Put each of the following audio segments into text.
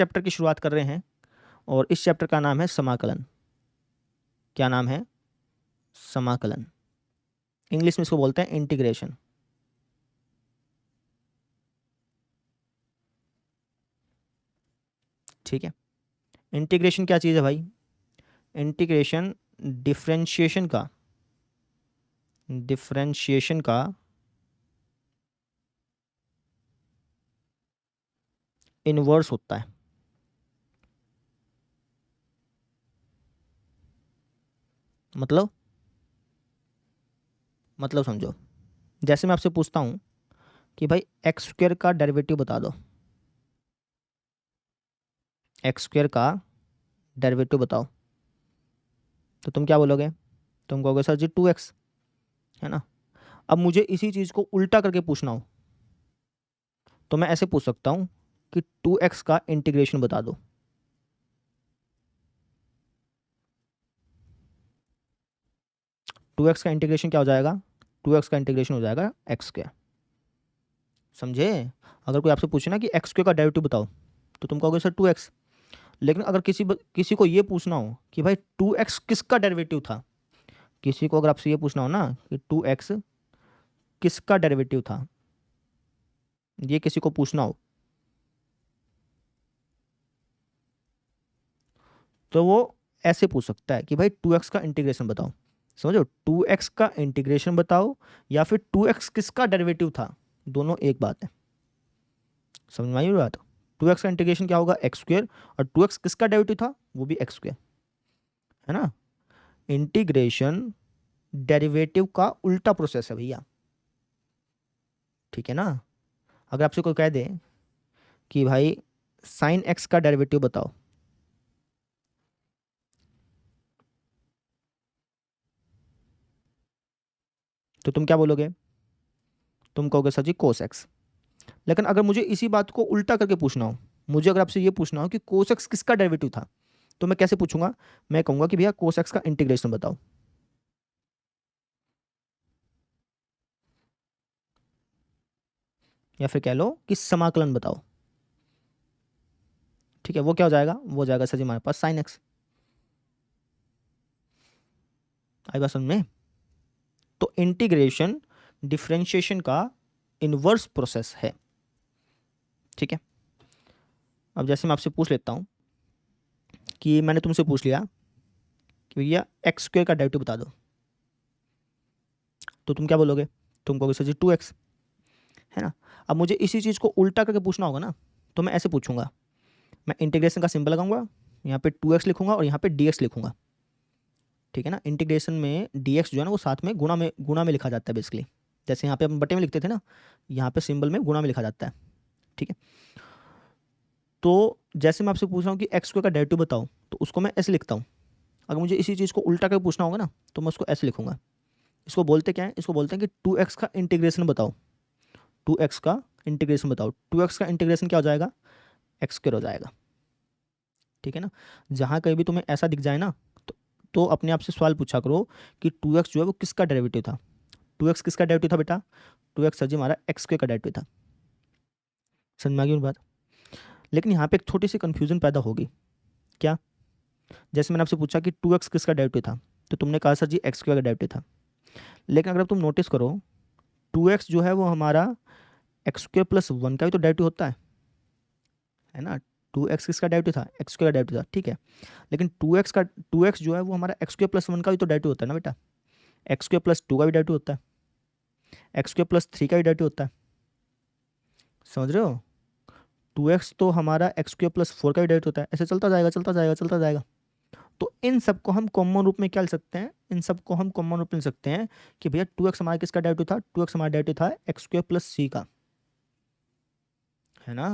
Chapter की शुरुआत कर रहे हैं और इस चैप्टर का नाम है समाकलन। क्या नाम है? समाकलन। इंग्लिश में इसको बोलते हैं इंटीग्रेशन। ठीक है, इंटीग्रेशन क्या चीज़ है भाई? इंटीग्रेशन डिफरेंशिएशन का इन्वर्स होता है। मतलब समझो, जैसे मैं आपसे पूछता हूँ कि भाई एक्स स्क्वायर का डेरिवेटिव बता दो, एक्स स्क्वायर का डेरिवेटिव बताओ, तो तुम क्या बोलोगे? तुम कहोगे सर जी 2x, है ना। अब मुझे इसी चीज़ को उल्टा करके पूछना हो तो मैं ऐसे पूछ सकता हूँ कि 2x का इंटीग्रेशन बता दो। टू एक्स का इंटीग्रेशन क्या हो जाएगा? 2x का इंटीग्रेशन हो जाएगा एक्स स्क्वायर। समझे? अगर कोई आपसे पूछे ना कि एक्स स्क्वायर का डेरिवेटिव बताओ तो तुम कहोगे सर 2x। लेकिन अगर किसी को ये पूछना हो कि भाई 2x किसका डेरिवेटिव था, किसी को अगर आपसे ये पूछना हो ना कि 2x किसका डेरिवेटिव था, ये किसी को पूछना हो तो वो ऐसे पूछ सकता है कि भाई 2x का इंटीग्रेशन बताओ। समझो, 2x का इंटीग्रेशन बताओ या फिर 2x किसका डेरिवेटिव था, दोनों एक बात है। समझ में आई बात? 2x का इंटीग्रेशन क्या होगा? एक्स स्क्वायर, और 2x किसका डेरिवेटिव था? वो भी एक्स स्क्वायर, है ना। इंटीग्रेशन डेरिवेटिव का उल्टा प्रोसेस है भैया, ठीक है ना। अगर आपसे कोई कह दे कि भाई साइन एक्स का डेरिवेटिव बताओ, तो तुम क्या बोलोगे? तुम कहोगे सर जी कोस एक्स। लेकिन अगर मुझे इसी बात को उल्टा करके पूछना हो, मुझे अगर आपसे ये पूछना हो कि कोस एक्स किसका डेरिवेटिव था, तो मैं कैसे पूछूंगा? मैं कहूंगा कि भैया कोस एक्स का इंटीग्रेशन बताओ, या फिर कह लो कि समाकलन बताओ। ठीक है, वो क्या हो जाएगा? वो हो जाएगा सर जी हमारे पास साइन एक्स। आई बात समझ में? तो इंटीग्रेशन डिफरेंशिएशन का इनवर्स प्रोसेस है। ठीक है, अब जैसे मैं आपसे पूछ लेता हूं कि मैंने तुमसे पूछ लिया कि भैया एक्स स्क्वायर का डेरिवेटिव बता दो, तो तुम क्या बोलोगे? तुम कहोगे सर जी 2x, है ना। अब मुझे इसी चीज़ को उल्टा करके पूछना होगा ना, तो मैं ऐसे पूछूंगा, मैं इंटीग्रेशन का सिंबल लगाऊंगा, यहाँ पे 2x लिखूंगा और यहाँ पे dx लिखूंगा। ठीक है ना, इंटीग्रेशन में dx जो है ना वो साथ में गुणा में लिखा जाता है बेसिकली। जैसे यहाँ पे हम बटे में लिखते थे ना, यहाँ पे सिंबल में गुणा में लिखा जाता है। ठीक है, तो जैसे मैं आपसे पूछ रहा हूँ कि एक्स स्क्वायर का डेरिवेटिव बताओ, तो उसको मैं ऐसे लिखता हूँ। अगर मुझे इसी चीज़ को उल्टा करके पूछना होगा ना, तो मैं उसको ऐसे लिखूंगा। इसको बोलते क्या है? इसको बोलते हैं कि 2x का इंटीग्रेशन बताओ, 2x का इंटीग्रेशन बताओ। 2x का इंटीग्रेशन क्या हो जाएगा? एक्स स्क्वायर हो जाएगा। ठीक है ना। जहाँ कहीं भी तुम्हें ऐसा दिख जाए ना, तो अपने आप से सवाल पूछा करो कि 2x जो है वो किसका डेरिवेटिव था। 2x किसका डेरिवेटिव था बेटा? 2x सर जी हमारा एक्स स्क्वायर का डेरिवेटिव था। समझ में आ गई बात? लेकिन यहाँ पे एक छोटी सी कंफ्यूजन पैदा होगी। क्या? जैसे मैंने आपसे पूछा कि 2x किसका डेरिवेटिव था, तो तुमने कहा सर जी एक्स स्क्वायर का डेरिवेटिव था। लेकिन अगर तुम नोटिस करो, 2x जो है वो हमारा एक्स स्क्वायर प्लस 1 का भी तो डेरिवेटिव होता है ना। 2x किसका डेरिवेटिव था? एक्स स्क्वायर का डेरिवेटिव था, ठीक है। लेकिन 2x जो है वो हमारा एक्स स्क्वायर प्लस 1 का भी तो डेरिवेटिव होता है ना बेटा। एक्स स्क्वायर प्लस 2 का भी डेरिवेटिव होता है, एक्स स्क्वायर प्लस 3 का भी डेरिवेटिव होता है। समझ रहे हो? 2x तो हमारा एक्स स्क्वायर प्लस 4 का भी डेरिवेटिव होता है। ऐसे चलता जाएगा चलता जाएगा चलता जाएगा। तो इन सबको हम कॉमन रूप में क्या लिख सकते हैं? इन सबको हम कॉमन रूप में लिख सकते हैं कि भैया 2x हमारा किसका डेरिवेटिव था? 2x हमारा डेरिवेटिव था एक्स स्क्वायर प्लस सी का, है ना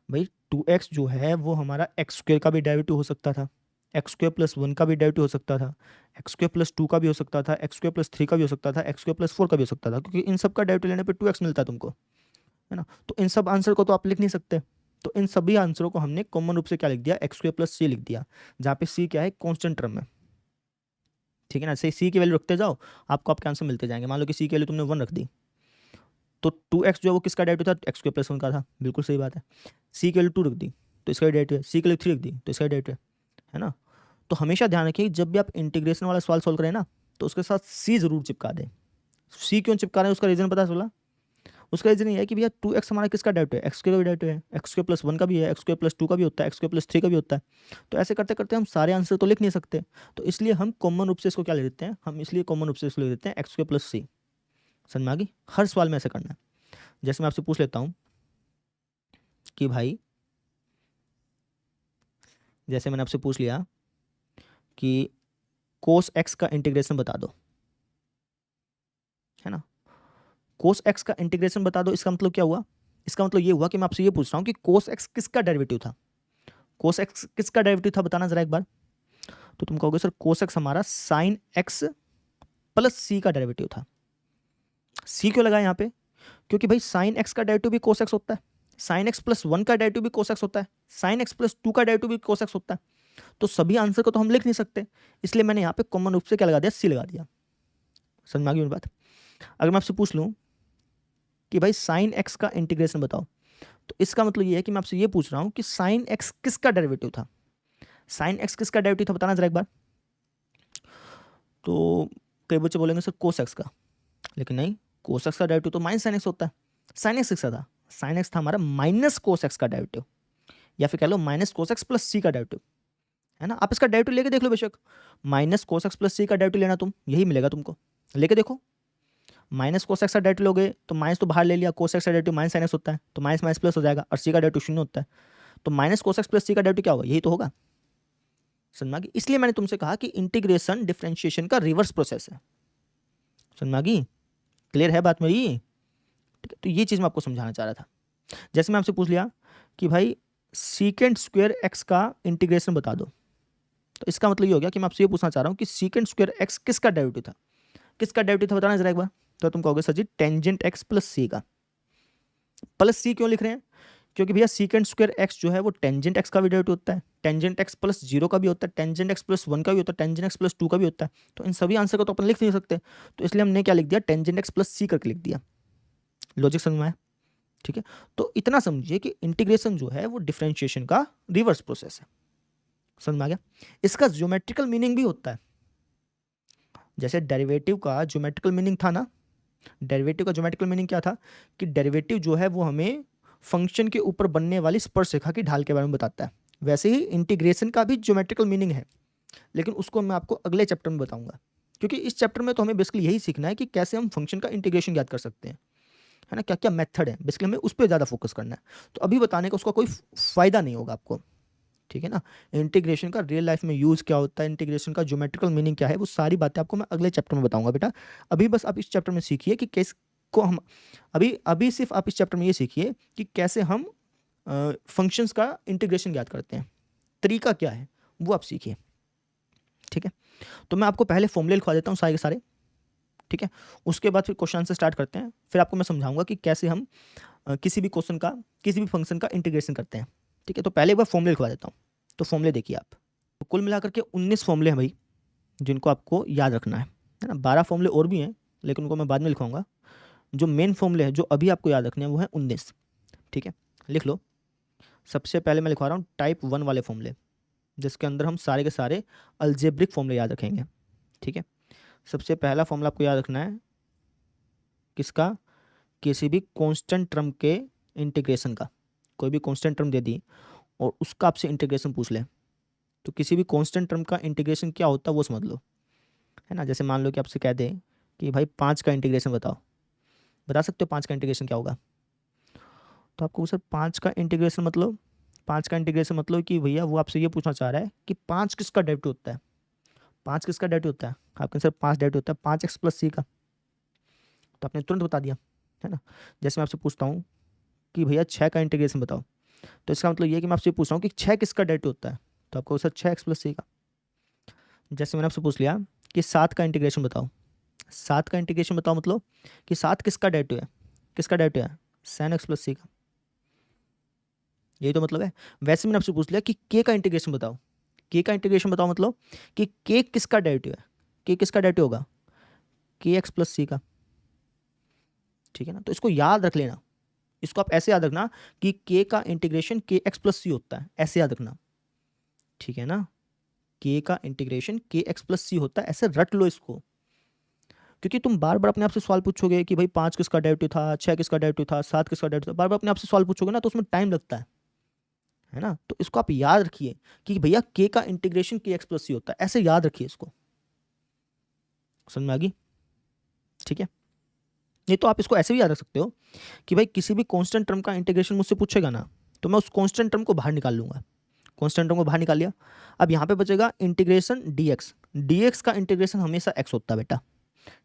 भाई। 2x जो है वो हमारा एक्स स्क्वायर का भी डेरिवेटिव हो सकता था, एक्स स्क्वायर प्लस 1 का भी डेरिवेटिव हो सकता था, एक्स स्क्वायर प्लस 2 का भी हो सकता था, एक्स स्क्वायर प्लस 3 का भी हो सकता था, एक्स स्क्वायर प्लस 4 का भी हो सकता था, क्योंकि इन सब का डेरिवेटिव लेने पे 2x मिलता है तुमको, है ना। तो इन सब आंसर को तो आप लिख नहीं सकते। तो इन सभी आंसरों को हमने कॉमन रूप से क्या लिख दिया? एक्स स्क्वायर प्लस सी लिख दिया, जहाँ पे सी क्या है? कॉन्स्टेंट टर्म है। ठीक है ना, सही सी की वैल्यू रखते जाओ, आपको आपके आंसर मिलते जाएंगे। मान लो कि सी की वैल्यू तुमने 1 रख दी, तो 2x जो है वो किसका डेरिवेटिव था? एक्स स्क्वायर प्लस 1 का था, बिल्कुल सही बात है। सी की वैल्यू 2 रख दी, तो इसका भी डेरिवेटिव है, सी के लिए 3 लिख दी तो इसका भी डेरिवेटिव है ना। तो हमेशा ध्यान रखिए जब भी आप इंटीग्रेशन वाला सवाल सोल्व करें ना तो उसके साथ सी जरूर चिपका दें। सी क्यों चिपका रहे हैं उसका रीज़न पता चला। उसका रीज़न ये है कि भैया 2x हमारा किसका डेरिवेटिव है, एक्स का भी डेरिवेटिव है, एक्स स्क्वायर प्लस 1 का भी है, एक्स स्क्वायर प्लस 2 का भी होता है, एक्स स्क्वायर प्लस 3 का भी होता है। तो ऐसे करते करते हम सारे आंसर तो लिख नहीं सकते, तो इसलिए हम कॉमन रूप से इसको क्या ले देते हैं, हम इसलिए कॉमन रूप से इसको ले देते हैं एक्स स्क्वायर प्लस सी। समझ में आ गई। हर सवाल में ऐसे करना है। जैसे मैं आपसे पूछ लेता हूँ कि भाई, जैसे मैंने आपसे पूछ लिया कि कोस एक्स का इंटीग्रेशन बता दो, है ना। कोस एक्स का इंटीग्रेशन बता दो, इसका मतलब क्या हुआ, इसका मतलब ये हुआ कि मैं आपसे ये पूछ रहा हूँ कि कोस एक्स किसका डेरिवेटिव था, कोस एक्स किसका डेरिवेटिव था बताना जरा एक बार। तो तुम कहोगे सर कोस एक्स हमारा साइन एक्स प्लस सी का डेरिवेटिव था। सी क्यों लगा यहाँ पे, क्योंकि भाई साइन एक्स का डेरिवेटिव भी कोस एक्स होता है, साइन एक्स प्लस 1 का डेरिवेटिव भी कोस एक्स होता है, साइन एक्स प्लस 2 का डेरिवेटिव भी कोस एक्स होता है। तो सभी आंसर को तो हम लिख नहीं सकते, इसलिए मैंने यहाँ पे कॉमन रूप से क्या लगा दिया, सी लगा दिया। समझ में आ गई मेरी बात। अगर मैं आपसे पूछ लूँ कि भाई साइन एक्स का इंटीग्रेशन बताओ, तो इसका मतलब ये है कि मैं आपसे ये पूछ रहा हूँ कि साइन एक्स किसका डेरिवेटिव था, साइन एक्स किसका डेरिवेटिव था बताना जरा एक बार। तो कई बच्चे बोलेंगे सर कोस एक्स का, लेकिन नहीं, कोस एक्स का डेरिवेटिव तो माइनस साइन एक्स होता है। साइन एक्स किसका था, साइन एक्स था हमारा माइनस कोस एक्स का डेरिवेटिव, या फिर कह लो माइनस कोस एक्स प्लस सी का डेरिवेटिव, है ना। आप इसका डेरिवेटिव लेके देख लो बेशक, माइनस कोस एक्स प्लस सी का डेरिवेटिव लेना तुम, यही मिलेगा तुमको, लेके देखो। माइनस कोस एक्स का डेरिवेटिव लोगे तो माइनस तो बाहर ले लिया, कोस एक्स का डेरिवेटिव माइनस साइन एक्स होता है, तो माइनस माइनस प्लस हो जाएगा, और सी का डेरिवेटिव शून्य होता है, तो माइनस कोस एक्स प्लस सी का डेरिवेटिव क्या होगा, यही तो होगा। समझ में आ गई। इसलिए मैंने तुमसे कहा कि इंटीग्रेशन डिफरेंशिएशन का रिवर्स प्रोसेस है। समझ में आ गई, क्लियर है बात मेरी, ठीक है। तो ये चीज़ मैं आपको समझाना चाह रहा था। जैसे मैं आपसे पूछ लिया कि भाई सीकेंट स्क्वायर एक्स का इंटीग्रेशन बता दो, तो इसका मतलब ये हो गया कि मैं आपसे ये पूछना चाह रहा हूँ कि सीकेंट स्क्वायर एक्स किसका डेरिवेटिव था, किसका डेरिवेटिव था बताना जरा एक बार। तो तुम कहोगे सर जी टेंजेंट एक्स प्लस सी का। प्लस सी क्यों लिख रहे हैं, क्योंकि भैया सीकेंट स्क्वायर एक्स जो है वो टेंजेंट एक्स का भी डेरिवेटिव होता है, टेंजेंट एक्स प्लस 0 का भी होता है, टेंजेंट एक्स प्लस 1 का भी होता है, टेंजेंट एक्स प्लस 2 का भी होता है। तो इन सभी आंसर को तो अपन लिख नहीं सकते, तो इसलिए हमने क्या लिख दिया, टेंजेंट एक्स प्लस सी करके लिख दिया। लॉजिक समझ में आया, ठीक है। तो इतना समझिए कि इंटीग्रेशन जो है वो डिफरेंशिएशन का रिवर्स प्रोसेस है। समझ में आ गया। इसका ज्योमेट्रिकल मीनिंग भी होता है, जैसे डेरिवेटिव का ज्योमेट्रिकल मीनिंग था ना, डेरिवेटिव का ज्योमेट्रिकल मीनिंग क्या था कि डेरिवेटिव जो है वो हमें फंक्शन के ऊपर बनने वाली स्पर्शरेखा की ढाल के बारे में बताता है। वैसे ही इंटीग्रेशन का भी ज्योमेट्रिकल मीनिंग है, लेकिन उसको मैं आपको अगले चैप्टर में बताऊंगा, क्योंकि इस चैप्टर में तो हमें बेसिकली यही सीखना है कि कैसे हम फंक्शन का इंटीग्रेशन याद कर सकते हैं, है ना, क्या क्या मेथड है, बेसिकली हमें उस पर ज़्यादा फोकस करना है। तो अभी बताने का उसका कोई फ़ायदा नहीं होगा आपको, ठीक है ना। इंटीग्रेशन का रियल लाइफ में यूज़ क्या होता है, इंटीग्रेशन का ज्योमेट्रिकल मीनिंग क्या है, वो सारी बातें आपको मैं अगले चैप्टर में बताऊंगा बेटा। अभी बस आप इस चैप्टर में सीखिए कि कैसे को हम अभी अभी सिर्फ आप इस चैप्टर में ये सीखिए कि कैसे हम फंक्शंस का इंटीग्रेशन याद करते हैं, तरीका क्या है वो आप सीखिए, ठीक है। तो मैं आपको पहले फॉर्मूले लिखवा देता हूँ सारे के सारे, ठीक है। उसके बाद फिर क्वेश्चन से स्टार्ट करते हैं, फिर आपको मैं समझाऊंगा कि कैसे हम किसी भी क्वेश्चन का, किसी भी फंक्शन का इंटीग्रेशन करते हैं, ठीक है। तो पहले एक बार फॉर्मूले लिखवा देता हूँ। तो फॉर्मूले देखिए आप, तो कुल मिलाकर के 19 फॉर्मूले हैं भाई, जिनको आपको याद रखना है ना। 12 फॉर्मूले और भी हैं, लेकिन उनको मैं बाद में लिखवाऊंगा। जो मेन फॉर्मूले हैं जो अभी आपको याद रखने हैं वो है 19, ठीक है। लिख लो। सबसे पहले मैं लिखवा रहा हूँ टाइप 1 वाले फॉर्मूले, जिसके अंदर हम सारे के सारे अलजेब्रिक फॉर्मूले याद रखेंगे, ठीक है। सबसे पहला फॉर्मूला आपको याद रखना है किसका, किसी भी कांस्टेंट टर्म के इंटीग्रेशन का। कोई भी कांस्टेंट टर्म दे दी और उसका आपसे इंटीग्रेशन पूछ ले, तो किसी भी कांस्टेंट टर्म का इंटीग्रेशन क्या होता है वो समझ लो, है ना। जैसे मान लो कि आपसे कह दें कि भाई 5 का इंटीग्रेशन बताओ, बता सकते हो 5 का इंटीग्रेशन क्या होगा। तो आपको सर 5 का इंटीग्रेशन मतलब, 5 का इंटीग्रेशन मतलब कि भैया वो आपसे ये पूछना चाह रहा है कि 5 किसका डेरिवेटिव होता है, 5 किसका डेरिवेटिव होता है। आपके सर 5 डेरिवेटिव होता है 5x प्लस सी का, तो आपने तुरंत बता दिया, है ना। जैसे मैं आपसे पूछता हूँ कि भैया 6 का इंटीग्रेशन बताओ, तो इसका मतलब ये है कि मैं आपसे पूछ रहा हूँ कि 6 किसका डेरिवेटिव होता है, तो आपको सर 6x प्लस सी का। जैसे मैंने आपसे पूछ लिया कि 7 का इंटीग्रेशन बताओ, 7 का इंटीग्रेशन बताओ मतलब कि 7 किसका डेरिवेटिव है, किसका डेरिवेटिव है, साइन एक्स प्लस सी का, यही तो मतलब है। वैसे मैंने आपसे पूछ लिया कि के का इंटीग्रेशन बताओ, के का इंटीग्रेशन बताओ मतलब कि के किसका डेरिवेटिव है, के किसका डेरिवेटिव होगा, के एक्स प्लस सी का, ठीक है ना। तो इसको याद रख लेना, इसको आप ऐसे याद रखना कि के का इंटीग्रेशन के एक्स प्लस सी होता है, ऐसे याद रखना, ठीक है ना। के का इंटीग्रेशन के एक्स प्लस सी होता है, ऐसे रट लो इसको, क्योंकि तुम बार बार अपने आप से सवाल पूछोगे कि भाई 5 किसका डेरिवेटिव था, 6 किसका डेरिवेटिव था, 7 किसका डेरिवेटिव था, बार बार अपने आप से सवाल पूछोगे ना तो उसमें टाइम लगता है ना। तो इसको आप याद रखिए कि भैया के का इंटीग्रेशन के एक्स प्लस सी होता है, ऐसे याद रखिए इसको, समझ में आ गई, ठीक है। नहीं तो आप इसको ऐसे भी याद रख सकते हो कि भाई किसी भी कांस्टेंट टर्म का इंटीग्रेशन मुझसे पूछेगा ना, तो मैं उस कांस्टेंट टर्म को बाहर निकाल लूंगा, कांस्टेंट टर्म को बाहर निकाल लिया, अब यहाँ पे बचेगा इंटीग्रेशन डीएक्स, डीएक्स का इंटीग्रेशन हमेशा एक्स होता है बेटा,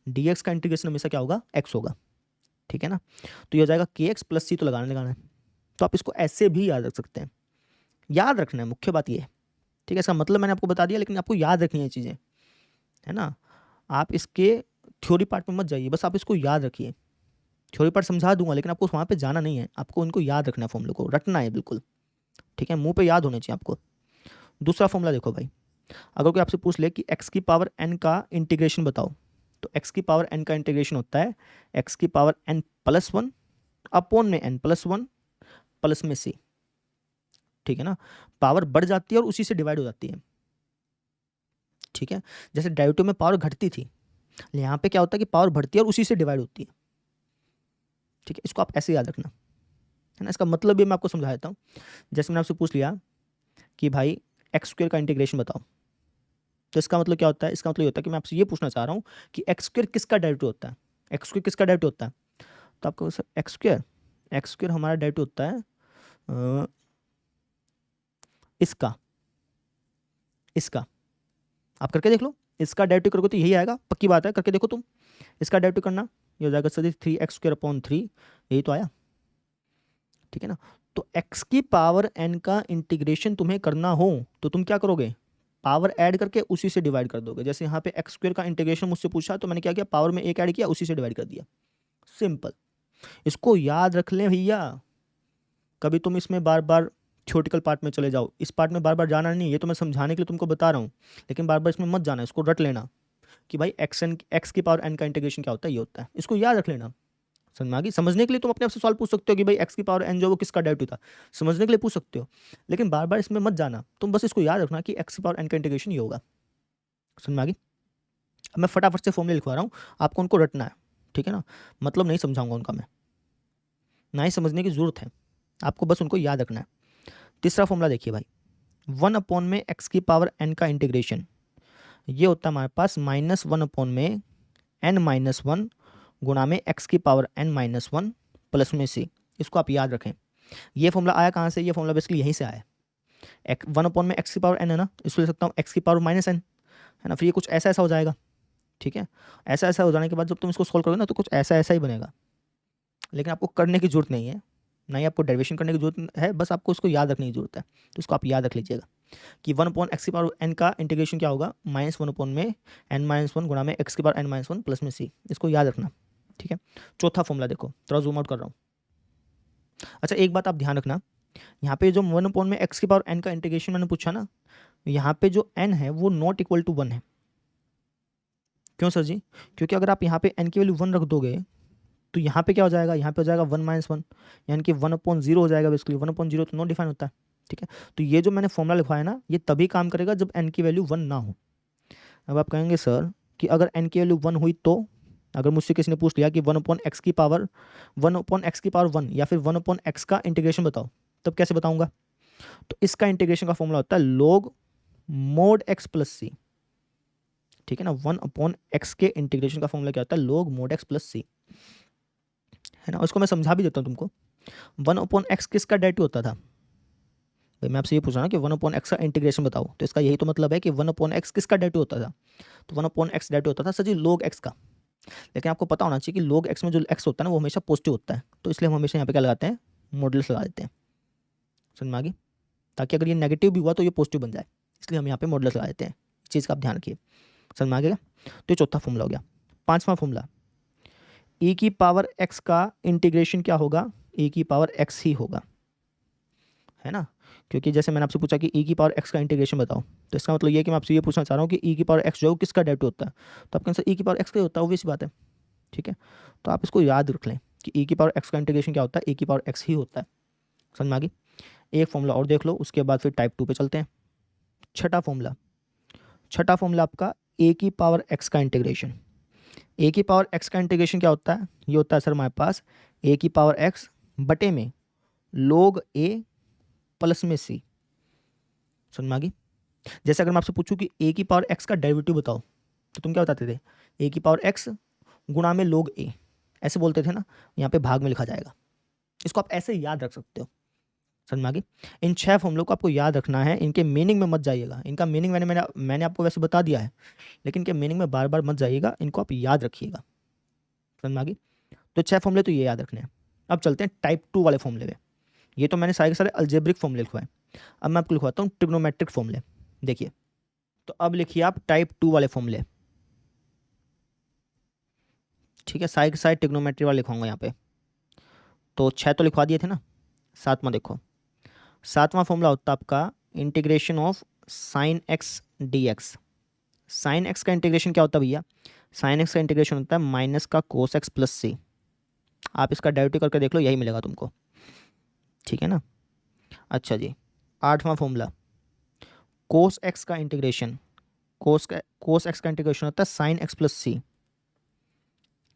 डीएक्स का इंटीग्रेशन हमेशा क्या होगा, एक्स होगा, ठीक है ना। तो ये हो जाएगा के एक्स प्लस सी, तो लगाना है, तो आप इसको ऐसे भी याद रख सकते हैं, याद रखना है, मुख्य बात ये है, ठीक है। इसका मतलब मैंने आपको बता दिया, लेकिन आपको याद रखनी है चीज़ें, है ना। आप इसके थ्योरी पार्ट में मत जाइए, बस आप इसको याद रखिए, थ्योरी पार्ट समझा दूंगा लेकिन आपको वहाँ पे जाना नहीं है, आपको उनको याद रखना है, फॉर्मूले को रटना है बिल्कुल, ठीक है, मुंह पे याद होने चाहिए आपको। दूसरा फॉर्मूला देखो भाई, अगर कोई आपसे पूछ ले कि एक्स की पावर एन का इंटीग्रेशन बताओ, तो एक्स की पावर एन का इंटीग्रेशन होता है एक्स की power n plus one upon में एन प्लस वन प्लस में सी, ठीक है ना। पावर बढ़ जाती है और उसी से डिवाइड हो जाती है, ठीक है। जैसे डेरिवेटिव में पावर घटती थी, यहाँ पे क्या होता है कि पावर बढ़ती है और उसी से डिवाइड होती है, ठीक है। इसको आप ऐसे याद रखना, है ना। इसका मतलब भी मैं आपको समझा देता हूँ। जैसे मैंने आपसे पूछ लिया कि भाई एक्स स्क्वायर का इंटीग्रेशन बताओ, तो इसका मतलब क्या होता है, इसका मतलब ये होता है कि मैं आपसे ये पूछना चाह रहा हूँ कि एक्स स्क्वायर किसका डेरिवेटिव होता है, एक्स स्क्वायर किसका डेरिवेटिव होता है, तो आपको एक्स स्क्वायर हमारा डेरिवेटिव होता है इसका, इसका आप करके देख लो, इसका डेरिवेटिव करोगे तो यही आएगा, पक्की बात है, करके देखो तुम, इसका डेरिवेटिव करना, ये हो जाएगा सदिश 3x² 3, यही तो आया, ठीक है ना। तो x की पावर n का इंटीग्रेशन तुम्हें करना हो तो तुम क्या करोगे, पावर ऐड करके उसी से डिवाइड कर दोगे। जैसे यहाँ पे x² का इंटीग्रेशन मुझसे पूछा तो मैंने क्या किया, पावर में एक ऐड किया, उसी से डिवाइड कर दिया, सिंपल। इसको याद रख लें भैया, कभी तुम इसमें बार बार थ्योरेटिकल पार्ट में चले जाओ, इस पार्ट में बार बार जाना नहीं, ये तो मैं समझाने के लिए तुमको बता रहा हूँ, लेकिन बार बार इसमें मत जाना, इसको रट लेना कि भाई एक्स की पावर एन का इंटीग्रेशन क्या होता है, ये होता है, इसको याद रख लेना। समझ में आ गई, समझने के लिए तुम अपने आप से सवाल पूछ सकते हो कि भाई एक्स की पावर एन जो वो किसका डेरिवेटिव था, समझने के लिए पूछ सकते हो, लेकिन बार बार इसमें मत जाना, तुम बस इसको याद रखना कि एक्स की पावर एन का इंटीग्रेशन ये होगा। समझ में आ गई। अब मैं फटाफट से फॉर्मूले लिखवा रहा हूँ, आपको उनको रटना है, ठीक है ना, मतलब नहीं समझाऊंगा उनका मैं, ना ही समझने की जरूरत है, आपको बस उनको याद रखना है। तीसरा फॉर्मूला देखिए भाई, 1 में एक्स की पावर एन का इंटीग्रेशन, ये होता है हमारे पास -1 में n-1 गुणा में एक्स की पावर n-1 प्लस में सी। इसको आप याद रखें, ये फॉर्मूला आया कहाँ से, ये फॉर्मूला बेसिकली यहीं से आया है। 1 में एक्स की पावर n है ना, इसको ले सकता हूँ एक्स की पावर -n, है ना, फिर ये कुछ ऐसा ऐसा हो जाएगा, ठीक है। ऐसा ऐसा हो जाने के बाद जब तुम इसको सॉल्व करोगे ना तो कुछ ऐसा ऐसा ही बनेगा, लेकिन आपको करने की जरूरत नहीं है, ना ही आपको डेरिवेशन करने की जरूरत है, बस आपको इसको याद रखने की जरूरत है। तो इसको आप याद रख लीजिएगा कि 1/x की पावर n का इंटीग्रेशन क्या होगा, -1 में n-1 गुणा में x की पावर n-1 प्लस में c, इसको याद रखना, ठीक है। चौथा फॉर्मूला देखो, थोड़ा जूम आउट कर रहा हूँ। अच्छा एक बात आप ध्यान रखना, यहाँ पे जो 1 में x की पावर n का इंटीग्रेशन मैंने पूछा ना, यहाँ पे जो n है वो नॉट इक्वल टू 1 है। क्यों सर जी, क्योंकि अगर आप यहाँ पे n की वैल्यू 1 रख दोगे तो यहाँ पे क्या हो जाएगा, यहाँ पे हो जाएगा 1-1, यानी कि 1/0 हो जाएगा, बेसिकली 1/0 तो नॉट डिफाइन होता है, ठीक है। तो ये जो मैंने फॉर्मूला लिखवाया ना, ये तभी काम करेगा जब n की वैल्यू 1 ना हो। अब आप कहेंगे सर कि अगर n की वैल्यू 1 हुई तो, अगर मुझसे किसी ने पूछ लिया कि 1/x की पावर 1 या फिर 1/x का इंटीग्रेशन बताओ, तब कैसे बताऊंगा, तो इसका इंटीग्रेशन का फॉर्मूला होता है log mod x plus c, ठीक है ना। 1/x के इंटीग्रेशन का फॉर्मूला क्या होता है, log mod x plus c, है ना। उसको मैं समझा भी देता हूँ तुमको। 1/x किसका डेरिवेटिव होता था भाई, मैं आपसे ये पूछ रहा हूँ कि 1/x का इंटीग्रेशन बताओ, तो इसका यही तो मतलब है कि 1/x किसका डेरिवेटिव होता था, तो 1/x डेरिवेटिव होता था सर जी log x का। लेकिन आपको पता होना चाहिए कि log x में जो x होता है ना वो हमेशा पॉजिटिव होता है, तो इसलिए हम हमेशा यहाँ पे क्या लगाते हैं, मॉडुलस लगा देते हैं। समझ में आ गई, ताकि अगर ये नेगेटिव भी हुआ तो ये पॉजिटिव बन जाए, इसलिए हम यहाँ पे मॉडुलस लगा देते हैं, इस चीज़ का आप ध्यान रखिए। समझ में आ गया, तो ये चौथा फॉर्मूला हो गया। पांचवा फॉर्मूला, e की पावर x का इंटीग्रेशन क्या होगा, e की पावर x ही होगा, है ना। क्योंकि जैसे मैंने आपसे पूछा कि e की पावर x का इंटीग्रेशन बताओ, तो इसका मतलब ये है कि मैं आपसे ये पूछना चाह रहा हूँ कि e की पावर x जो है किसका डेरिवेटिव होता है, तो आपका आंसर e की पावर x का ही होता है, obvious सी बात है, ठीक है। तो आप इसको याद रख लें कि e की पावर x का इंटीग्रेशन क्या होता है, e की पावर x ही होता है। समझ में आ गई। एक फॉर्मूला और देख लो, उसके बाद फिर टाइप 2 पे चलते हैं। छठा फॉर्मूला आपका a की पावर x का इंटीग्रेशन। a की पावर x का इंटीग्रेशन क्या होता है, ये होता है सर हमारे पास a की पावर x बटे में log a प्लस में c। समझ में आ गई। जैसे अगर मैं आपसे पूछूं कि a की पावर x का डेरिवेटिव बताओ, तो तुम क्या बताते थे, a की पावर x गुणा में log a, ऐसे बोलते थे ना। यहाँ पे भाग में लिखा जाएगा, इसको आप ऐसे याद रख सकते हो। समझ में आ गई। इन 6 फॉर्मूलों को आपको याद रखना है, इनके मीनिंग में मत जाइएगा। इनका मीनिंग मैंने आपको वैसे बता दिया है, लेकिन इनके मीनिंग में बार बार मत जाइएगा, इनको आप याद रखिएगा। समझ में आ गई। तो 6 फॉर्मूले तो ये याद रखने हैं। अब चलते हैं टाइप 2 वाले फॉर्मूले में। ये तो मैंने सारे के सारे अलजेब्रिक फॉर्मूले लिखवाए, अब मैं आपको लिखवाता हूँ ट्रिग्नोमेट्रिक फॉर्मूले। देखिए, तो अब लिखिए आप टाइप 2 वाले फॉर्मूले। ठीक है, साइड साइड ट्रिग्नोमेट्री वाला लिखवाऊंगा यहाँ पे। तो 6 तो लिखवा दिए थे ना, 7वां देखो। 7वां फॉर्मूला होता है आपका integration of sine x d x. Sine x का इंटीग्रेशन क्या होता है भैया, साइन एक्स का इंटीग्रेशन होता है माइनस का कोस एक्स प्लस सी। आप इसका डेरिवेटिव करके देख लो, यही मिलेगा तुमको। ठीक है ना। अच्छा जी, 8वां फॉर्मूला कोस एक्स का इंटीग्रेशन। कोस एक्स का इंटीग्रेशन होता है साइन एक्स प्लस सी।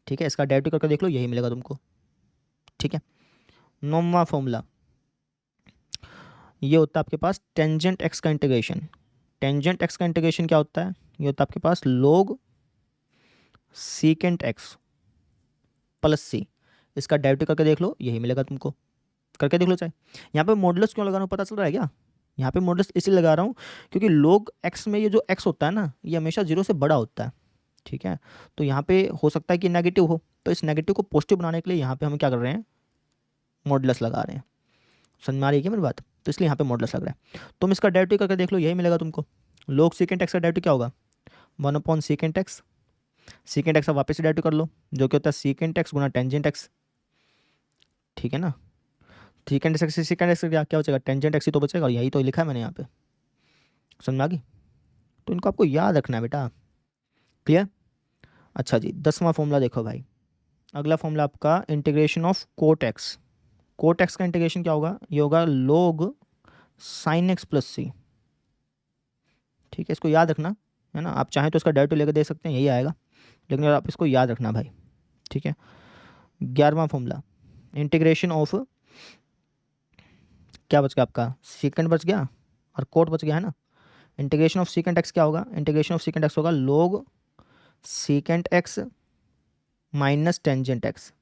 ठीक है, इसका डेरिवेटिव करके देख लो, यही मिलेगा तुमको। ठीक है। 9वां फॉर्मूला ये होता है आपके पास टेंजेंट एक्स का इंटीग्रेशन। टेंजेंट एक्स का इंटीग्रेशन क्या होता है, ये होता है आपके पास लोग सीकेंट एक्स प्लस सी। इसका डेरिवेटिव करके देख लो, यही मिलेगा तुमको। करके देख लो चाहे। यहाँ पे मॉडुलस क्यों लगा रहा हूँ, पता चल रहा है क्या। यहाँ पे मॉडुलस इसलिए लगा रहा हूँ क्योंकि लोग एक्स में ये जो एक्स होता है ना, ये हमेशा 0 से बड़ा होता है। ठीक है, तो यहाँ पे हो सकता है कि नेगेटिव हो, तो इस नेगेटिव को पॉजिटिव बनाने के लिए यहाँ पे हम क्या कर रहे हैं, मॉडुलस लगा रहे हैं। समझ में आ रही है क्या मेरी बात। तो इसलिए यहाँ पे मॉडुलस लग रहा है। तुम इसका डेरिवेटिव करके देख लो, यही मिलेगा तुमको। लोग सीकेंट एक्स का डेरिवेटिव क्या होगा, 1 सीकेंट एक्स। सीकेंट एक्स का वापस से डेरिवेटिव कर लो, जो कि होता है सीकेंट एक्स गुना टेंजेंट एक्स। ठीक है ना। सीकेंट एक्स से सीकेंट एक्स क्या क्या बचेगा, टेंजेंट एक्स ही तो बचेगा, और यही तो लिखा है मैंने यहाँ पे। समझ में आ गई। तो इनको आपको याद रखना है बेटा। क्लियर। अच्छा जी, 10वां फॉर्मूला देखो भाई। अगला फॉर्मूला आपका integration of cot x. Cot x का इंटीग्रेशन क्या होगा, ये होगा लोग साइन एक्स प्लस सी। ठीक है, इसको याद रखना है ना। आप चाहें तो इसका डेरिवेटिव लेकर दे सकते हैं, यही आएगा, लेकिन आप इसको याद रखना भाई। ठीक है। 11वां फॉर्मूला इंटीग्रेशन ऑफ, क्या बच गया आपका, सीकेंट बच गया और कोट बच गया है ना। इंटीग्रेशन ऑफ सीकेंट एक्स क्या होगा, इंटीग्रेशन ऑफ सीकेंट एक्स होगा log secant x minus tangent x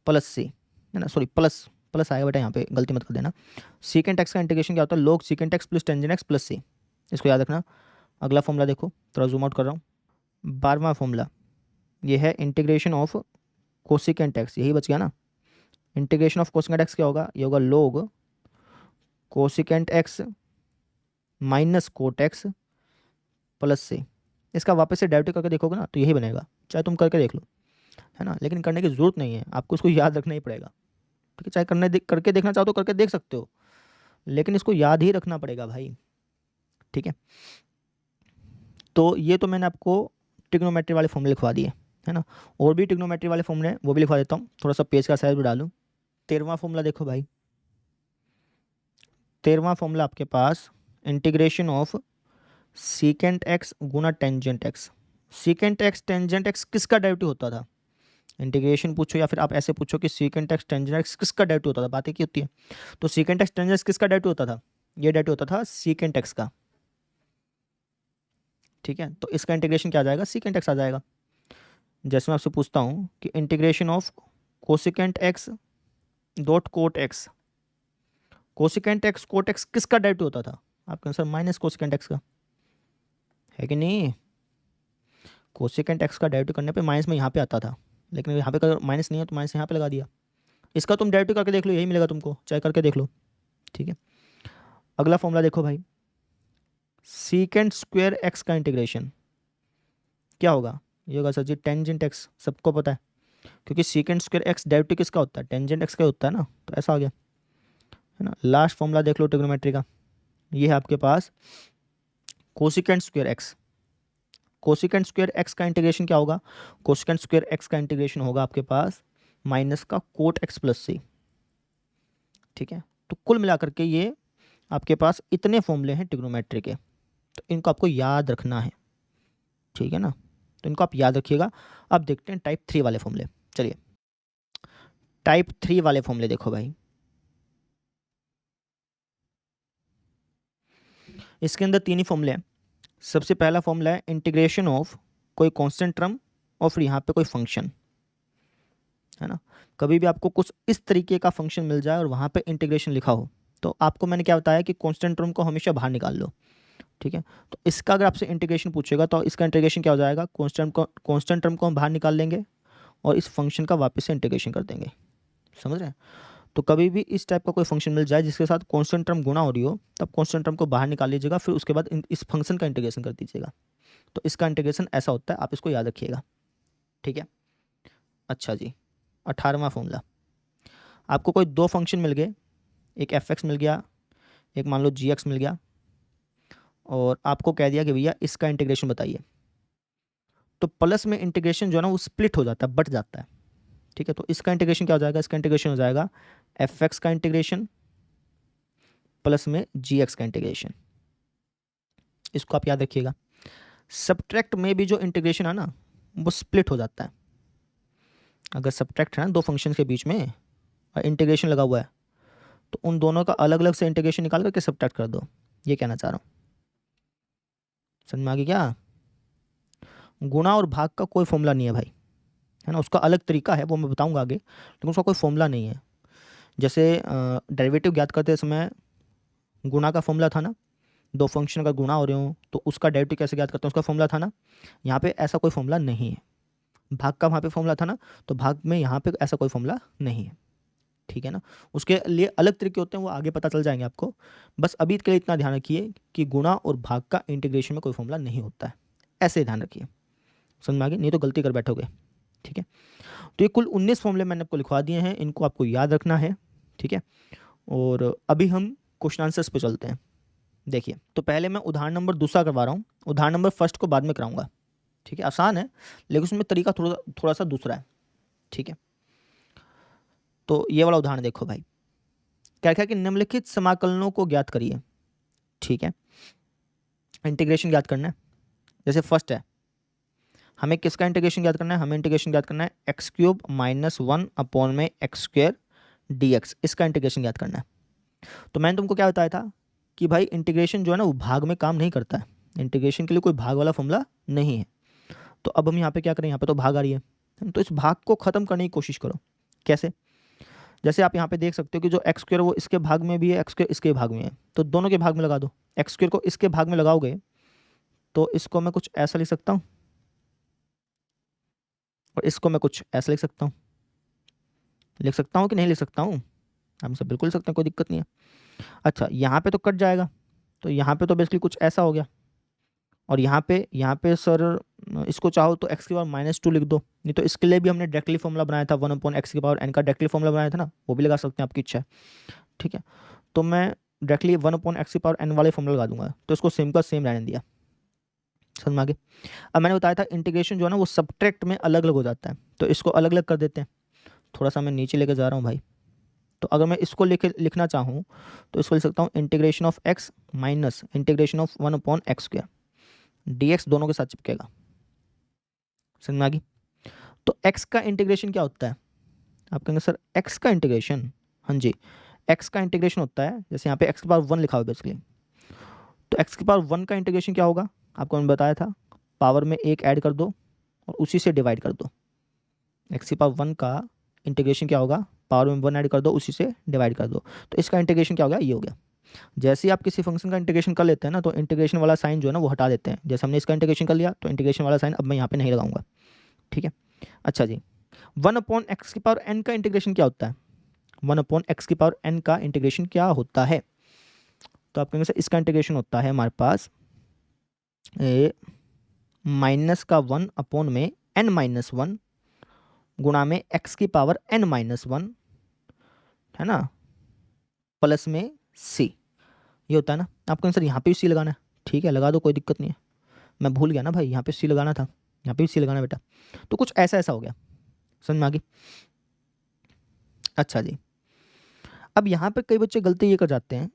plus c, है ना। सॉरी, प्लस प्लस आएगा बेटा, यहाँ पे गलती मत कर देना। सीकेंट एक्स का इंटीग्रेशन क्या होता है, log secant x plus tangent x plus c. इसको याद रखना। अगला फॉर्मूला देखो, थोड़ा जूम आउट कर रहा हूँ। 12वां फॉर्मूला ये है इंटीग्रेशन ऑफ कोसिकेंट एक्स, यही बच गया ना। इंटीग्रेशन ऑफ कोसिकेंट एक्स क्या होगा, ये होगा लोग cosecant x minus cot x plus से। इसका वापस से डेरिवेटिव करके देखोगे ना, तो यही बनेगा, चाहे तुम करके देख लो, है ना। लेकिन करने की ज़रूरत नहीं है, आपको इसको याद रखना ही पड़ेगा। ठीक है, चाहे करके देखना चाहो तो करके देख सकते हो, लेकिन इसको याद ही रखना पड़ेगा भाई। ठीक है, तो ये तो मैंने आपको ट्रिग्नोमेट्री वाले फॉर्मूले लिखवा दिए, है ना। और भी ट्रिग्नोमेट्री वाले फॉर्मूले वो भी लिखवा देता हूँ, थोड़ा सा पेज का साइज भी डालूँ। 13वां फॉर्मूला देखो भाई। 13वां फॉर्मूला आपके पास इंटीग्रेशन ऑफ सीकेंट एक्स गुना tangent x. Secant x tangent x किसका डेरिवेटिव होता था, इंटीग्रेशन पूछो या फिर आप ऐसे पूछो कि सीकेंट एक्स टेंजेंट एक्स किसका डेरिवेटिव होता था, बातें की होती है। तो सीकेंट एक्स टेंजेंट एक्स किसका डेरिवेटिव होता था, ये डेरिवेटिव होता था सीकेंट एक्स का। ठीक है, तो इसका इंटीग्रेशन क्या आ जाएगा, सीकेंट एक्स आ जाएगा। जैसे मैं आपसे पूछता हूँ कि integration of cosecant x dot cot x. Cosecant x cot x किसका डेरिवेटिव होता था, आपका आंसर माइनस कोसिकेंट एक्स का, है कि नहीं। कोसिकेंट एक्स का डेरिवेटिव करने पे माइनस में यहाँ पे आता था, लेकिन यहाँ पे माइनस नहीं है तो माइनस यहाँ पे लगा दिया। इसका तुम डेरिवेटिव करके देख लो, यही मिलेगा तुमको, चाहे करके देख लो। ठीक है, अगला फॉर्मूला देखो भाई। सीकेंट स्क्वायर एक्स का इंटीग्रेशन क्या होगा, ये होगा सर जी टेंजेंट एक्स, सबको पता है, क्योंकि सीकेंट स्क्वायर एक्स डेरिवेटिव किसका होता है, टेंजेंट एक्स का होता है ना, तो ऐसा आ गया, है ना। लास्ट फॉर्मूला देख लो ट्रिग्नोमेट्री का, ये है आपके पास cosecant square x. Cosecant square x का इंटीग्रेशन क्या होगा, कोसिकेंट स्क्वायर एक्स का इंटीग्रेशन होगा आपके पास माइनस का कोट एक्स प्लस सी, ठीक है। तो कुल मिलाकर के ये आपके पास इतने फॉर्मूले हैं ट्रिग्नोमेट्री के, तो इनको आपको याद रखना है, ठीक है ना। तो इनको आप याद रखिएगा। अब देखते हैं टाइप 3 वाले फॉर्मूले। चलिए टाइप 3 वाले फॉर्मूले देखो भाई। इसके अंदर 3 ही फॉर्मूले हैं। सबसे पहला फॉर्मूला है इंटीग्रेशन ऑफ कोई कांस्टेंट टर्म और फिर यहाँ पे कोई फंक्शन, है ना। कभी भी आपको कुछ इस तरीके का फंक्शन मिल जाए और वहाँ पे इंटीग्रेशन लिखा हो, तो आपको मैंने क्या बताया कि कांस्टेंट टर्म को हमेशा बाहर निकाल लो, ठीक है। तो इसका अगर आपसे इंटीग्रेशन पूछेगा तो इसका इंटीग्रेशन क्या हो जाएगा, कांस्टेंट टर्म को हम बाहर निकाल लेंगे और इस फंक्शन का वापस से इंटीग्रेशन कर देंगे, समझ रहे हैं। तो कभी भी इस टाइप का कोई फंक्शन मिल जाए जिसके साथ कांस्टेंट टर्म गुणा हो रही हो, तब कांस्टेंट टर्म को बाहर निकाल लीजिएगा, फिर उसके बाद इस फंक्शन का इंटीग्रेशन कर दीजिएगा। तो इसका इंटीग्रेशन ऐसा होता है, आप इसको याद रखिएगा, ठीक है। अच्छा जी, 18वां फॉर्मूला। आपको कोई दो फंक्शन मिल गए, एक एफ एक्स मिल गया, एक मान लो जी एक्स मिल गया, और आपको कह दिया कि भैया इसका इंटीग्रेशन बताइए। तो प्लस में इंटीग्रेशन जो है ना वो स्प्लिट हो जाता है, बट जाता है, ठीक है। तो इसका इंटीग्रेशन क्या हो जाएगा, इसका इंटीग्रेशन हो जाएगा एफ एक्स का इंटीग्रेशन प्लस में जी एक्स का इंटीग्रेशन। इसको आप याद रखिएगा। सब्ट्रैक्ट में भी जो इंटीग्रेशन है ना वो स्प्लिट हो जाता है। अगर सब्ट्रैक्ट है ना दो फंक्शन के बीच में और इंटीग्रेशन लगा हुआ है, तो उन दोनों का अलग अलग से इंटीग्रेशन निकाल करके सब्ट्रैक्ट कर दो, ये कहना चाह रहा हूँ। समझ में आ गई क्या। गुणा और भाग का कोई फॉर्मूला नहीं है भाई, है ना। उसका अलग तरीका है, वो मैं बताऊंगा आगे, लेकिन उसका कोई फॉर्मूला नहीं है। जैसे डेरिवेटिव ज्ञात करते समय गुणा का फॉर्मूला था ना, दो फंक्शन का गुणा हो रहे हो तो उसका डेरिवेटिव कैसे ज्ञात करते हैं, उसका फॉर्मूला था ना। यहाँ पे ऐसा कोई फॉर्मूला नहीं है। भाग का वहाँ पे फॉर्मूला था ना, तो भाग में यहाँ पे ऐसा कोई फॉर्मूला नहीं है, ठीक है ना। उसके लिए अलग तरीके होते हैं, वो आगे पता चल जाएंगे आपको। बस अभी के लिए इतना ध्यान रखिए कि गुणा और भाग का इंटीग्रेशन में कोई फॉर्मूला नहीं होता है, ऐसे ध्यान रखिए। समझ में आ गई, नहीं तो गलती कर बैठोगे, ठीक है। तो ये कुल 19 फॉर्मूले मैंने आपको लिखवा दिए हैं, इनको आपको याद रखना है, ठीक है। और अभी हम क्वेश्चन आंसर्स पे चलते हैं। देखिए, तो पहले मैं उदाहरण नंबर दूसरा करवा रहा हूँ, उदाहरण नंबर फर्स्ट को बाद में कराऊंगा, ठीक है। आसान है लेकिन उसमें तरीका थोड़ा सा दूसरा है, ठीक है। तो ये वाला उदाहरण देखो भाई, क्या क्या कि निम्नलिखित समाकलनों को ज्ञात करिए, ठीक है। इंटीग्रेशन ज्ञात करना है। जैसे फर्स्ट है, हमें किसका इंटीग्रेशन ज्ञात करना है, हमें इंटीग्रेशन ज्ञात करना है एक्स क्यूब माइनस 1 अपॉन में एक्स स्क्वायर डी एक्स, इसका इंटीग्रेशन ज्ञात करना है। तो मैंने तुमको क्या बताया था कि भाई इंटीग्रेशन जो है ना वो भाग में काम नहीं करता है, इंटीग्रेशन के लिए कोई भाग वाला फॉर्मूला नहीं है। तो अब हम यहाँ पे क्या करें, यहाँ पे तो भाग आ रही है, तो इस भाग को ख़त्म करने की कोशिश करो। कैसे, जैसे आप यहाँ पे देख सकते हो कि जो एक्स स्क्वायर वो इसके भाग में भी है, एक्स स्क्वायर इसके भाग में है, तो दोनों के भाग में लगा दो। एक्स स्क्वायर को इसके भाग में लगाओगे तो इसको मैं कुछ ऐसा लिख सकता हूँ और इसको मैं कुछ ऐसा लिख सकता हूँ। लिख सकता हूँ कि नहीं लिख सकता हूँ, हम सब बिल्कुल लिख सकते हैं, कोई दिक्कत नहीं है। अच्छा, यहाँ पे तो कट जाएगा, तो यहाँ पे तो बेसिकली कुछ ऐसा हो गया। और यहाँ पे सर इसको चाहो तो एक्स की पावर -2 लिख दो, नहीं तो इसके लिए भी हमने डायरेक्टली फॉर्मूला बनाया था 1 अपॉन एक्स की पावर एन का डायरेक्टली फॉर्मूला बनाया था ना, वो भी लगा सकते हैं, आपकी इच्छा है, ठीक है। तो मैं डायरेक्टली 1 अपॉन एक्स की पावर एन वाले फॉर्मूला लगा दूंगा, तो इसको सेम का सेम रहने दिया। समझ में आगे। अब मैंने बताया था इंटीग्रेशन जो है ना वो सब्ट्रैक्ट में अलग अलग हो जाता है, तो इसको अलग अलग कर देते हैं। थोड़ा सा मैं नीचे लेकर जा रहा हूँ भाई। तो अगर मैं इसको लिखना चाहूँ तो इसको लिख सकता हूँ integration of x minus integration of 1 upon x square D x, दोनों के साथ चिपकेगा। समझ में आ गई। तो x का इंटीग्रेशन क्या होता है, आप कहेंगे सर x का इंटीग्रेशन, हाँ जी, x का इंटीग्रेशन होता है, जैसे यहाँ पे x की पावर 1 लिखा हुआ है बेसिकली, तो x की पावर 1 का इंटीग्रेशन क्या होगा, आपको मैंने बताया था, पावर में 1 ऐड कर दो और उसी से डिवाइड कर दो। x की पावर 1 का इंटीग्रेशन क्या होगा, पावर में 1 ऐड कर दो, उसी से डिवाइड कर दो। तो इसका इंटीग्रेशन क्या हो गया, ये हो गया। जैसे ही आप किसी फंक्शन का इंटीग्रेशन कर लेते हैं ना, तो इंटीग्रेशन वाला साइन जो है ना वो हटा देते हैं। जैसे हमने इसका इंटीग्रेशन कर लिया तो इंटीग्रेशन वाला साइन अब मैं यहाँ पे नहीं लगाऊंगा, ठीक है। अच्छा जी, 1 अपॉन एक्स की पावर एन का इंटीग्रेशन क्या होता है, 1 अपॉन एक्स की पावर एन का इंटीग्रेशन क्या होता है, तो आप कहेंगे सर इसका इंटीग्रेशन होता है हमारे पास माइनस का 1 अपॉन में n-1 गुणा में x की पावर n-1, है ना, प्लस में c, ये होता है ना। आपको आंसर यहाँ पे भी सी लगाना है, ठीक है, लगा दो, कोई दिक्कत नहीं है। मैं भूल गया ना भाई, यहाँ पे सी लगाना था, यहाँ पे भी सी लगाना बेटा। तो कुछ ऐसा ऐसा हो गया, समझ में आ गई। अच्छा जी, अब यहाँ पे कई बच्चे गलती ये कर जाते हैं,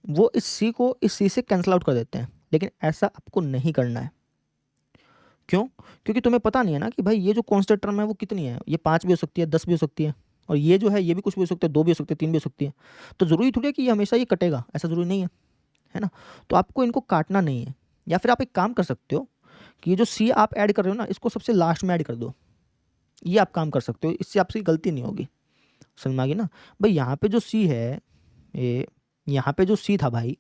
वो इस सी को इस सी से कैंसिल आउट कर देते हैं, लेकिन ऐसा आपको नहीं करना है। क्यों? क्योंकि तुम्हें पता नहीं है ना कि भाई ये जो कांस्टेंट टर्म है वो कितनी है, ये 5 भी हो सकती है, 10 भी हो सकती है, और ये जो है ये भी कुछ भी हो सकता है, 2 भी हो सकते हैं, 3 भी हो सकती है। तो ज़रूरी थोड़ी है कि ये हमेशा ये कटेगा, ऐसा ज़रूरी नहीं है ना? तो आपको इनको काटना नहीं है, या फिर आप एक काम कर सकते हो कि ये जो सी आप ऐड कर रहे हो ना, इसको सबसे लास्ट में ऐड कर दो। ये आप काम कर सकते हो, इससे आपसे गलती नहीं होगी। समझ में आ गई ना? भाई यहाँ पे जो सी है, ये यहाँ पे जो सी था भाई,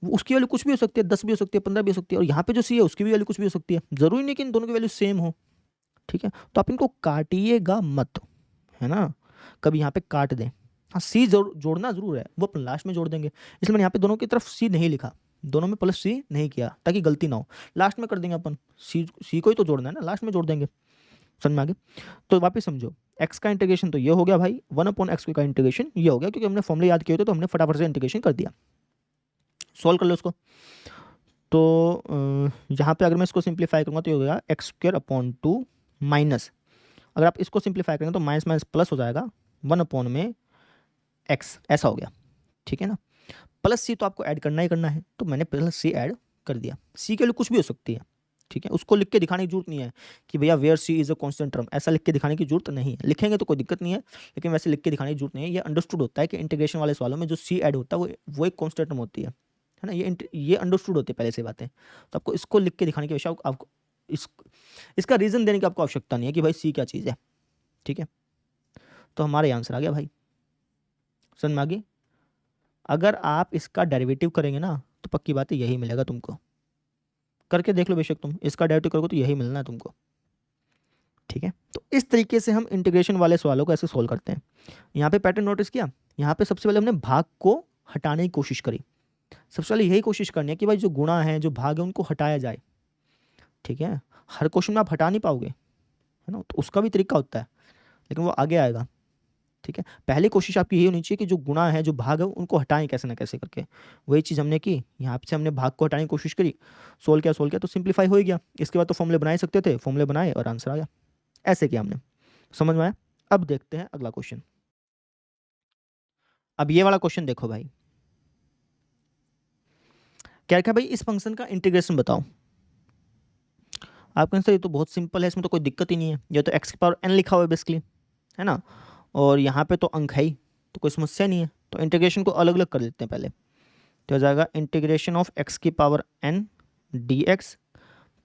वो उसकी वैल्यू कुछ भी हो सकती है, 10 भी हो सकती है, 15 भी हो सकती है, और यहाँ पे जो सी है उसकी भी वैल्यू कुछ भी हो सकती है। ज़रूरी नहीं कि इन दोनों की वैल्यू सेम हो, ठीक है? तो आप इनको काटिएगा मत, है ना? कभी यहाँ पे काट दें। हाँ, सी जोड़ना ज़रूर है, वो अपन लास्ट में जोड़ देंगे, इसलिए मैंने यहाँ पे दोनों की तरफ सी नहीं लिखा, दोनों में प्लस सी नहीं किया, ताकि गलती ना हो। लास्ट में कर देंगे अपन, सी को ही तो जोड़ना है ना, लास्ट में जोड़ देंगे। समझ में आ गया? तो वापस समझो, एक्स का इंटीग्रेशन तो ये हो गया भाई, 1/x का इंटीग्रेशन ये हो गया, क्योंकि हमने फॉर्मूले याद किए थे तो हमने फटाफट से इंटीग्रेशन कर दिया। सॉल्व कर लो उसको। तो यहाँ पे अगर मैं इसको सिंप्लीफाई करूँगा तो ये हो जाएगा x² माइनस, अगर आप इसको सिंप्लीफाई करेंगे तो माइनस माइनस प्लस हो जाएगा 1/x, ऐसा हो गया, ठीक है ना? प्लस सी तो आपको ऐड करना ही करना है, तो मैंने प्लस सी ऐड कर दिया। सी के लिए कुछ भी हो सकती है, ठीक है? उसको लिख के दिखाने की जरूरत नहीं है कि भैया where c is a constant term, ऐसा लिख के दिखाने की जरूरत नहीं है। लिखेंगे तो कोई दिक्कत नहीं है, लेकिन वैसे लिख के दिखाने की जरूरत नहीं है। ये अंडरस्टूड होता है कि इंटीग्रेशन वाले सवालों में जो सी ऐड होता है वो एक कांस्टेंट टर्म होती है ना? ये अंडरस्टूड होती है पहले से बातें। तो आपको इसको लिख के दिखाने की आवश्यकता, आपको इसका रीज़न देने की आपको आवश्यकता नहीं है कि भाई सी क्या चीज़ है, ठीक है? तो हमारा आंसर आ गया भाई, समझ में आ गई? अगर आप इसका डेरिवेटिव करेंगे ना तो पक्की बात है यही मिलेगा तुमको, करके देख लो बेशक तुम, इसका डेरिवेटिव करोगे तो यही मिलना है तुमको, ठीक है? तो इस तरीके से हम इंटीग्रेशन वाले सवालों को ऐसे सोल्व करते हैं। यहाँ पे पैटर्न नोटिस किया, यहाँ पे सबसे पहले हमने भाग को हटाने की कोशिश करी। सबसे पहले यही कोशिश करनी है कि भाई जो गुणा है, जो भाग है, उनको हटाया जाए, ठीक है? हर क्वेश्चन में आप हटा नहीं पाओगे, है ना? तो उसका भी तरीका होता है, लेकिन वो आगे आएगा, ठीक है? पहली कोशिश आपकी यही होनी चाहिए कि जो गुणा है, जो भाग है, उनको हटाएं कैसे ना कैसे करके। वही चीज़ हमने की, यहाँ से हमने भाग को हटाने की कोशिश करी, सोल्व किया तो सिंप्लीफाई हो ही गया। इसके बाद तो फॉर्मूले बना ही सकते थे, फॉर्मूले बनाए और आंसर आ गया। ऐसे किया हमने, समझ में आया? अब देखते हैं अगला क्वेश्चन। अब ये वाला क्वेश्चन देखो भाई, क्या रखा भाई, इस फंक्शन का इंटीग्रेशन बताओ। आप कहें सर ये तो बहुत सिंपल है, इसमें तो कोई दिक्कत ही नहीं है, ये तो x⁴n लिखा हुआ है बेसिकली, है ना? और यहाँ पे तो अंक है ही, तो कोई समस्या नहीं है। तो इंटीग्रेशन को अलग अलग कर लेते हैं पहले। तो हो जाएगा integration of x⁴n dx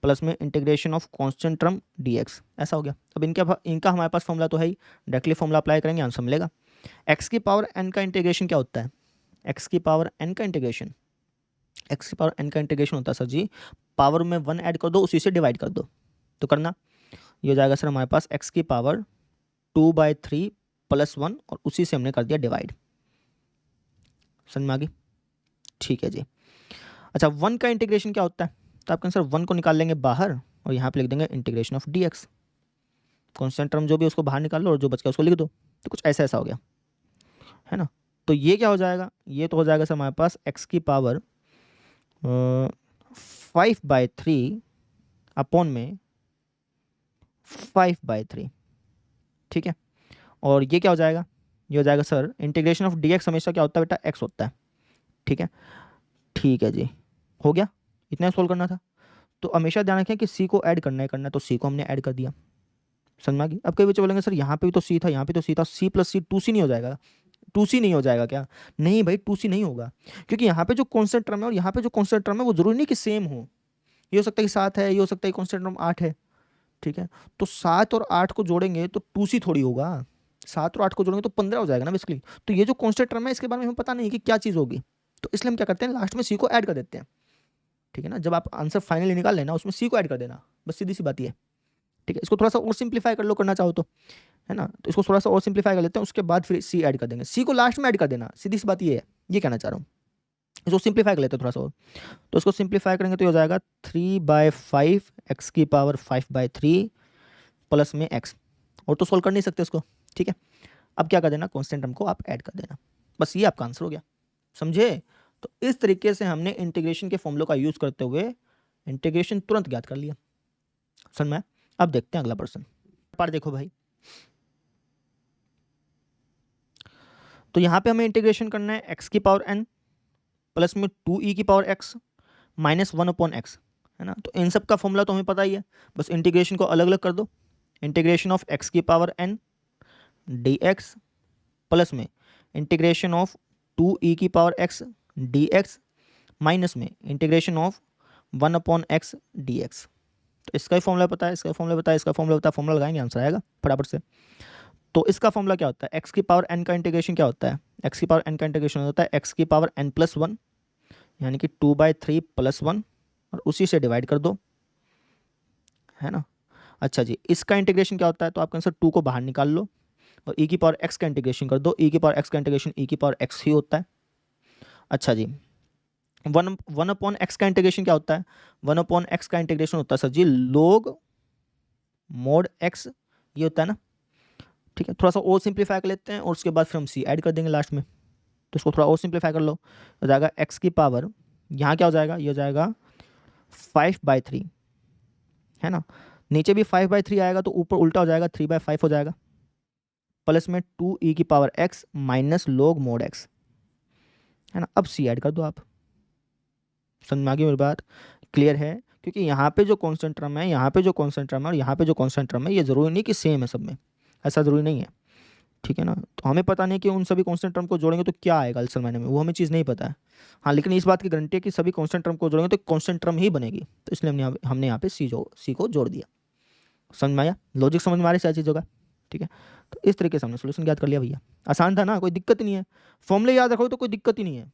plus में integration of constant term dx, ऐसा हो गया। अब इनका हमारे पास फॉर्मूला तो है ही, डायरेक्टली फॉर्मूला अप्लाई करेंगे, आंसर मिलेगा। x⁴n का इंटीग्रेशन क्या होता है? x⁴n का इंटीग्रेशन, x⁴n का इंटीग्रेशन होता है सर जी, पावर में 1 ऐड कर दो, उसी से डिवाइड कर दो। तो करना ये हो जाएगा सर हमारे पास x⁴2/3 + 1, और उसी से हमने कर दिया डिवाइड। समझ में आ गई? ठीक है जी। अच्छा, 1 का इंटीग्रेशन क्या होता है? तो आप सर 1 को निकाल लेंगे बाहर, और यहाँ पे लिख देंगे integration of dx, constant term जो भी उसको बाहर निकाल लो और जो बच गया उसको लिख दो। तो कुछ ऐसा ऐसा हो गया, है ना? तो ये क्या हो जाएगा? ये तो हो जाएगा सर हमारे पास x⁴ 5/3 अपॉन में 5/3, ठीक है? और ये क्या हो जाएगा? ये हो जाएगा सर इंटीग्रेशन ऑफ dx हमेशा क्या होता है बेटा, x होता है, ठीक है? ठीक है जी, हो गया, इतना सोल्व करना था। तो हमेशा ध्यान रखें कि सी को ऐड करना है, तो सी को हमने ऐड कर दिया। समझ में आ गई? अब कई बच्चे बोलेंगे सर यहाँ पे भी तो सी था, यहाँ पे तो सी था, सी प्लस सी 2c नहीं हो जाएगा? 2c नहीं हो जाएगा क्या? नहीं भाई, 2c नहीं होगा, क्योंकि यहाँ पे जो कॉन्स्टेंट टर्म है और यहाँ पे जो कॉन्स्टेंट टर्म है वो जरूरी नहीं कि सेम हो। ये हो सकता है कि 7 है, ये हो सकता है कॉन्स्टेंट टर्म 8 है, ठीक है? तो 7 और 8 को जोड़ेंगे तो 2c थोड़ी होगा, 7 और 8 को जोड़ेंगे तो 15 हो जाएगा ना बेसिकली। तो ये जो कॉन्स्टेंट टर्म है इसके बारे में हमें पता नहीं कि क्या चीज़ होगी, तो इसलिए हम क्या करते हैं, लास्ट में सी को ऐड कर देते हैं, ठीक है ना? जब आप आंसर फाइनली निकाल लेना उसमें सी को ऐड कर देना, बस सीधी सी बात ये, ठीक है? इसको थोड़ा सा और सिंप्लीफाई कर लो करना चाहो तो, है ना? तो इसको थोड़ा सा और सिंप्लीफाई कर लेते हैं, उसके बाद फिर सी ऐड कर देंगे। सी को लास्ट में ऐड कर देना, सीधी सी बात ये है, ये कहना चाह रहा हूँ। इसको सिंप्लीफाई कर लेते हैं थोड़ा सा और, तो इसको सिंप्लीफाई करेंगे तो ये हो जाएगा 3/5 x⁵ प्लस में x, और तो सोल्व कर नहीं सकते इसको, ठीक है? अब क्या कर देना, कॉन्स्टेंट टर्म को आप ऐड कर देना, बस ये आपका आंसर हो गया, समझे? तो इस तरीके से हमने इंटीग्रेशन के फॉर्मूलों का यूज करते हुए इंटीग्रेशन तुरंत ज्ञात कर लिया। समझ में? अब देखते हैं अगला प्रश्न। पार्ट देखो भाई, तो यहाँ पे हमें इंटीग्रेशन करना है एक्स की पावर एन प्लस में 2e की पावर एक्स माइनस 1/x, है ना। तो इन सब का फॉर्मूला तो हमें पता ही है, बस इंटीग्रेशन को अलग अलग कर दो। इंटीग्रेशन ऑफ एक्स की power n d x plus में इंटीग्रेशन ऑफ 2e की power x d x minus में integration of 1/x d x. तो इसका ही फॉर्मूला पता है, इसका फॉर्मूला पता है, इसका फॉर्मूला पता है, फॉर्मूला लगाएंगे आंसर आएगा फटाफट से। तो इसका फॉर्मूला क्या होता है, एक्स की पावर एन का इंटीग्रेशन क्या होता है, एक्स की पावर एन का इंटीग्रेशन होता है एक्स की पावर एन प्लस 1 यानी कि 2/3 प्लस 1 और उसी से डिवाइड कर दो, है ना। अच्छा जी, इसका इंटीग्रेशन क्या होता है, तो आपका आंसर 2 को बाहर निकाल लो और e की पावर x का इंटीग्रेशन कर दो, e की पावर x का इंटीग्रेशन e की पावर x ही होता है। अच्छा जी, 1/x का इंटीग्रेशन क्या होता है, 1/x का इंटीग्रेशन होता है सर जी log mod x, ये होता है ना। ठीक है, थोड़ा सा और सिंप्लीफाई कर लेते हैं और उसके बाद फिर हम c ऐड कर देंगे लास्ट में। तो इसको थोड़ा और सिंप्लीफाई कर लो, हो जाएगा x की पावर, यहाँ क्या हो जाएगा, ये हो जाएगा 5/3, है ना। नीचे भी 5/3 आएगा तो ऊपर उल्टा हो जाएगा 3/5 हो जाएगा, प्लस में 2e की power x minus log mod x, है ना। अब c ऐड कर दो आप। समझ में आ गई मेरी बात, क्लियर है। क्योंकि यहाँ पे जो कॉन्स्टेंट टर्म है, यहाँ पे जो कॉन्स्टेंट टर्म है और यहाँ पे जो कॉन्स्टेंट टर्म है, ये ज़रूरी नहीं कि सेम है सब में, ऐसा ज़रूरी नहीं है, ठीक है ना। तो हमें पता नहीं कि उन सभी कॉन्स्टेंट टर्म को जोड़ेंगे तो क्या आएगा असल मायने में, वो हमें चीज़ नहीं पता है। हाँ, लेकिन इस बात की गारंटी है कि सभी कॉन्स्टेंट टर्म को जोड़ेंगे तो कॉन्स्टेंट टर्म ही बनेगी, तो इसलिए हमने यहाँ पे सी को जोड़ दिया। समझ में आया, लॉजिक समझ में आ रही सारी चीज़ों का, ठीक है। तो इस तरीके से हमने सोल्यूशन याद कर लिया भैया, आसान था ना, कोई दिक्कत नहीं है। फॉर्मूले याद रखोगे तो कोई दिक्कत ही नहीं है।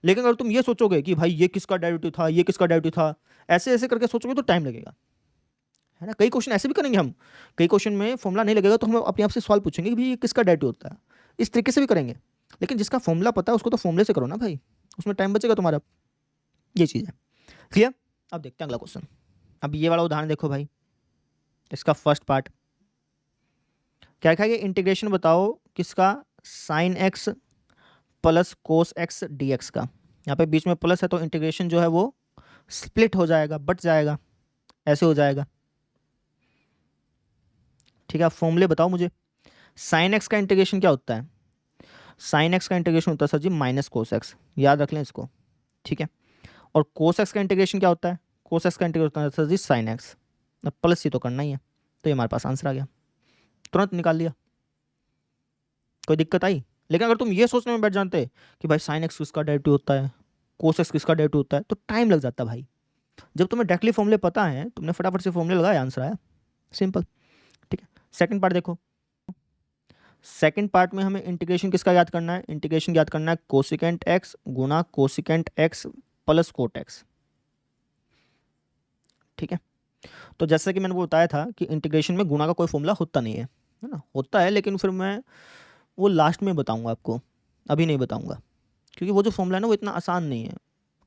लेकिन अगर तुम ये सोचोगे कि भाई ये किसका डेरिवेटिव था, ये किसका डेरिवेटिव था, ऐसे ऐसे करके सोचोगे तो टाइम लगेगा, है ना। कई क्वेश्चन ऐसे भी करेंगे हम, कई क्वेश्चन में फॉर्मूला नहीं लगेगा तो हम अपने आप से सवाल पूछेंगे कि भाई ये किसका डेरिवेटिव होता है, इस तरीके से भी करेंगे। लेकिन जिसका फॉर्मूला पता है उसको तो फॉर्मूले से करो ना भाई, उसमें टाइम बचेगा तुम्हारा, ये चीज़ है। क्लियर। अब देखते हैं अगला क्वेश्चन। अब ये वाला उदाहरण देखो भाई, इसका फर्स्ट पार्ट क्या लिखा है, इंटीग्रेशन बताओ किसका, sine x plus cos x d x का। यहाँ पे बीच में प्लस है तो इंटीग्रेशन जो है वो स्प्लिट हो जाएगा, बट जाएगा, ऐसे हो जाएगा, ठीक है। आप फॉर्मूले बताओ मुझे। साइन एक्स का इंटीग्रेशन क्या होता है, साइन एक्स का इंटीग्रेशन होता है सर जी माइनस कोस एक्स, याद रख लें इसको, ठीक है। और कोस एक्स का इंटीग्रेशन क्या होता है, कोस एक्स का इंटीग्रेशन होता है सर जी साइन एक्स, अब प्लस ही तो करना ही है, तो ये हमारे पास आंसर आ गया, तुरंत निकाल लिया, कोई दिक्कत आई। लेकिन अगर तुम ये सोचने में बैठ जानते कि भाई साइन एक्स किसका डेरिवेटिव होता है, कोस एक्स किसका डेरिवेटिव होता है, तो टाइम लग जाता भाई। जब तुम्हें डायरेक्टली फॉर्मूले पता है, तुमने फटाफट से फॉर्मूले लगाया, आंसर आया, सिंपल, ठीक है। सेकंड पार्ट देखो, सेकंड पार्ट में हमें इंटीग्रेशन किसका याद करना है, इंटीग्रेशन याद करना है कोसिकेंट एक्स गुना cosecant x plus cot x, ठीक है। तो जैसा कि मैंने वो बताया था कि इंटीग्रेशन में गुणा का कोई फॉर्मूला होता नहीं है ना, होता है लेकिन फिर मैं वो लास्ट में बताऊंगा आपको, अभी नहीं बताऊंगा, क्योंकि वो जो फॉर्मूला है ना वो इतना आसान नहीं है,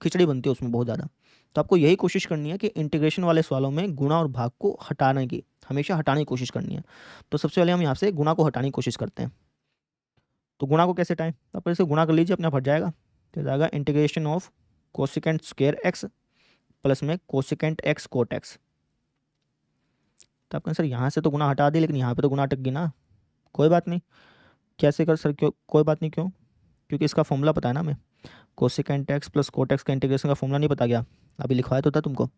खिचड़ी बनती है उसमें बहुत ज़्यादा। तो आपको यही कोशिश करनी है कि इंटीग्रेशन वाले सवालों में गुणा और भाग को हटाने की, हमेशा हटाने की कोशिश करनी है। तो सबसे पहले हम यहाँ से गुणा को हटाने की कोशिश करते हैं। तो गुणा को कैसे हटाएं, तो आप इसे गुणा कर लीजिए, अपने आप हट जाएगा, तो जाएगा integration of cosecant square x plus में कोसिकेंट एक्स कोट एक्स। तो आपका सर यहाँ से तो गुणा हटा दी, लेकिन यहाँ पे तो गुणा अटक गई ना, कोई बात नहीं, कैसे कर सर, क्यों कोई बात नहीं, क्यों, क्योंकि इसका फॉर्मूला पता है ना हमें, cosecant x plus cot x का इंटीग्रेशन का फॉर्मूला नहीं पता गया, अभी लिखवाया तो था तुमको।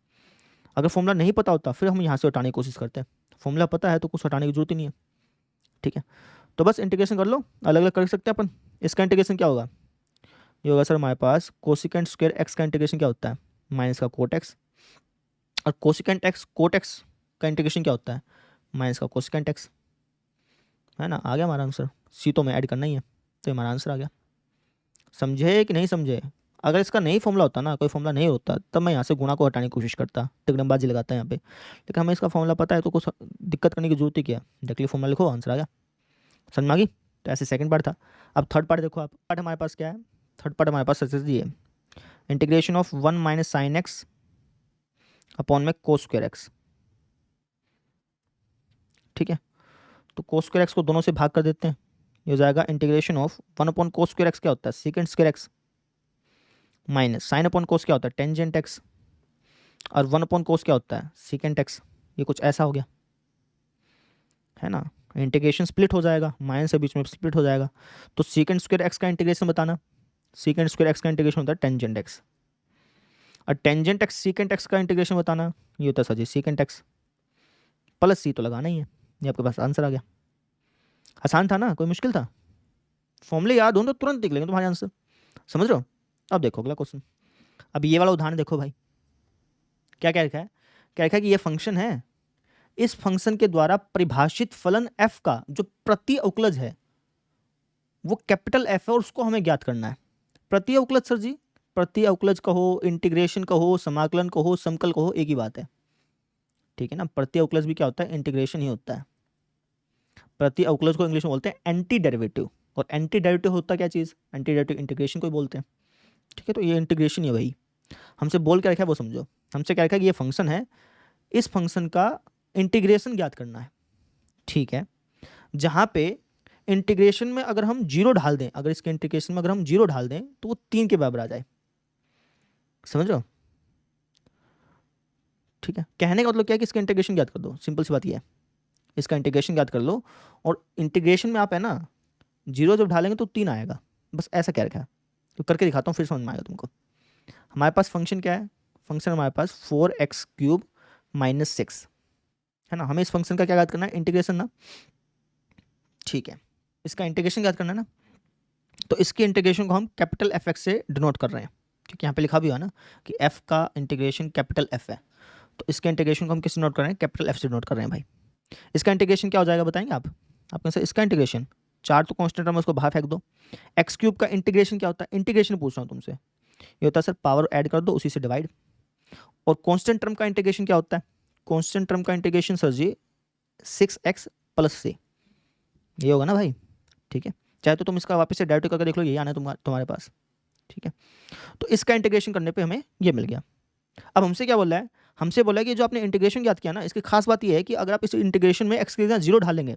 अगर फॉर्मूला नहीं पता होता फिर हम यहाँ से हटाने की कोशिश करते हैं, फॉर्मूला पता है तो कुछ हटाने की जरूरत ही नहीं है, ठीक है। तो बस इंटीग्रेशन कर लो, अलग अलग कर सकते हैं अपन। इसका इंटीग्रेशन क्या होगा, ये होगा सर हमारे पास कोसिकेंट स्क्वायर एक्स का इंटीग्रेशन क्या होता है, माइनस का कोट एक्स, और कोसिकेंट एक्स कोट एक्स का इंटीग्रेशन क्या होता है, माइनस का कोसिकेंट एक्स, है ना। आ गया हमारा आंसर, सी तो में ऐड करना ही है, तो हमारा आंसर आ गया। समझे कि नहीं समझे। अगर इसका नहीं फॉर्मूला होता ना, कोई फॉर्मूला नहीं होता, तब मैं यहाँ से गुणा को हटाने की कोशिश करता, तिकड़मबाजी लगाता है यहाँ पे, लेकिन हमें इसका फॉर्मूला पता है तो कुछ दिक्कत करने की जरूरत ही क्या, डायरेक्टली फॉर्मूला लिखो, आंसर आ गया, समझ में आ गई। तो ऐसे सेकंड पार्ट था। अब थर्ड पार्ट देखो आप, पार्ट हमारे पास क्या है, थर्ड पार्ट हमारे पास सच ये है, integration of 1 minus sine x upon में कोस स्क्वायर एक्स, ठीक है। तो कोस स्क्वायर एक्स को दोनों से भाग कर देते हैं, ये हो जाएगा integration of 1 upon cos square x क्या होता है, second square x, minus sine upon कोस क्या होता है, टेंजेंट एक्स, और 1 अपॉन कोस क्या होता है, सेकेंट एक्स। ये कुछ ऐसा हो गया, है ना। इंटीग्रेशन स्प्लिट हो जाएगा, माइनस से बीच में स्प्लिट हो जाएगा। तो सीकेंट स्क्वायर एक्स का इंटीग्रेशन बताना, सीकेंट स्क्वायर एक्स का इंटीग्रेशन होता है टेंजेंट एक्स, और टेंजेंट एक्स सीकेंट एक्स का इंटीग्रेशन बताना, ये होता है सर जी सीकेंट एक्स प्लस सी, तो लगाना ही है। ये आपके पास आंसर आ गया। आसान था ना, कोई मुश्किल था? फॉर्मूले याद हो तो तुरंत देख लेंगे तुम्हारे आंसर, समझ रहे हो? अब देखो अगला क्वेश्चन। अब ये वाला उदाहरण देखो भाई, क्या क्या लिखा है? क्या लिखा है कि ये फंक्शन है, इस फंक्शन के द्वारा परिभाषित फलन f का जो प्रति अवकलज है वो कैपिटल F है और उसको हमें ज्ञात करना है। प्रति अवकलज सर जी, प्रति अवकलज कहो, इंटीग्रेशन कहो, समाकलन कहो, समकल कहो, एक ही बात है, ठीक है ना। प्रति अवकलज भी क्या होता है? इंटीग्रेशन ही होता है। प्रति अवकलज को इंग्लिश में बोलते हैं एंटी डेरिवेटिव, और एंटी डेरिवेटिव होता क्या चीज़? एंटी डेरिवेटिव इंटीग्रेशन को ही बोलते हैं, ठीक है। तो ये इंटीग्रेशन ही है भाई। हमसे बोल क्या रखा है वो समझो। हमसे क्या रखा है कि ये फंक्शन है, इस फंक्शन का इंटीग्रेशन ज्ञात करना है, ठीक है। जहाँ पे इंटीग्रेशन में अगर हम जीरो डाल दें, अगर इसके इंटीग्रेशन में अगर हम जीरो डाल दें तो वो 3 के बराबर आ जाए, समझ रहे हो? ठीक है, कहने का मतलब क्या है कि इसका इंटीग्रेशन ज्ञात कर दो, सिंपल सी बात ये है, इसका इंटीग्रेशन ज्ञात कर लो। और इंटीग्रेशन में आप है ना, जीरो जब डालेंगे तो 3 आएगा, बस ऐसा क्या रखा है। तो करके दिखाता हूँ, फिर समझ में आएगा तुमको। हमारे पास फंक्शन क्या है? फंक्शन हमारे पास 4x³ - 6 है ना। हमें इस फंक्शन का क्या ज्ञात करना है? इंटीग्रेशन ना, ठीक है। इसका इंटीग्रेशन ज्ञात करना है ना, तो इसके इंटीग्रेशन को हम कैपिटल F(x) से डिनोट कर रहे हैं, क्योंकि यहाँ पे लिखा भी हुआ ना कि f का इंटीग्रेशन कैपिटल F है, तो इसके इंटीग्रेशन को हम किससे नोट कर रहे हैं? कैपिटल F से नोट कर रहे हैं भाई। इसका इंटीग्रेशन क्या हो जाएगा बताएंगे आप? आपने सर इसका इंटीग्रेशन, 4 तो कॉन्स्टेंट टर्म है, उसको बाहर फेंक दो। x³ का इंटीग्रेशन क्या होता है? इंटीग्रेशन पूछ रहा हूँ तुमसे, ये होता है सर पावर ऐड कर दो, उसी से डिवाइड। और कॉन्स्टेंट टर्म का इंटीग्रेशन क्या होता है? कॉन्स्टेंट टर्म का इंटीग्रेशन सर जी 6x + c, ये होगा ना भाई, ठीक है। चाहे तो तुम इसका वापस से डायरेक्ट करके देख लो, यही आना है तुम्हारे पास, ठीक है। तो इसका इंटीग्रेशन करने पे हमें ये मिल गया। अब हमसे क्या बोल रहा है? हमसे बोला है कि जो आपने इंटीग्रेशन याद किया ना, इसकी खास बात ये है कि अगर आप इस इंटीग्रेशन में एक्स की जगह जीरो डालेंगे,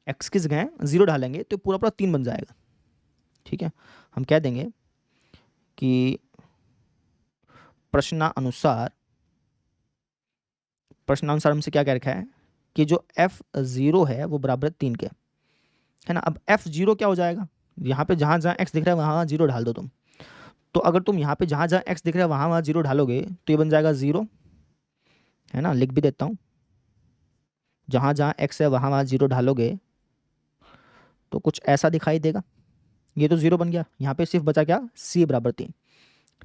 एक्स की जगह जीरो डालेंगे तो पूरा पूरा 3 बन जाएगा, ठीक है। हम कह देंगे कि प्रश्नानुसार हमसे क्या कह रखा है कि जो f0 है वो बराबर है 3 के, है ना। अब f0 क्या हो जाएगा? यहाँ पे जहाँ जहाँ x दिख रहा है वहाँ जीरो डाल दो तुम। तो अगर तुम यहाँ पे जहाँ जहाँ x दिख रहा है वहाँ जीरो डालोगे तो ये बन जाएगा 0, है ना। लिख भी देता हूँ, जहाँ जहाँ x है वहाँ जीरो डालोगे तो कुछ ऐसा दिखाई देगा। ये तो 0 बन गया, यहाँ पे सिर्फ बचा क्या? c बराबर 3,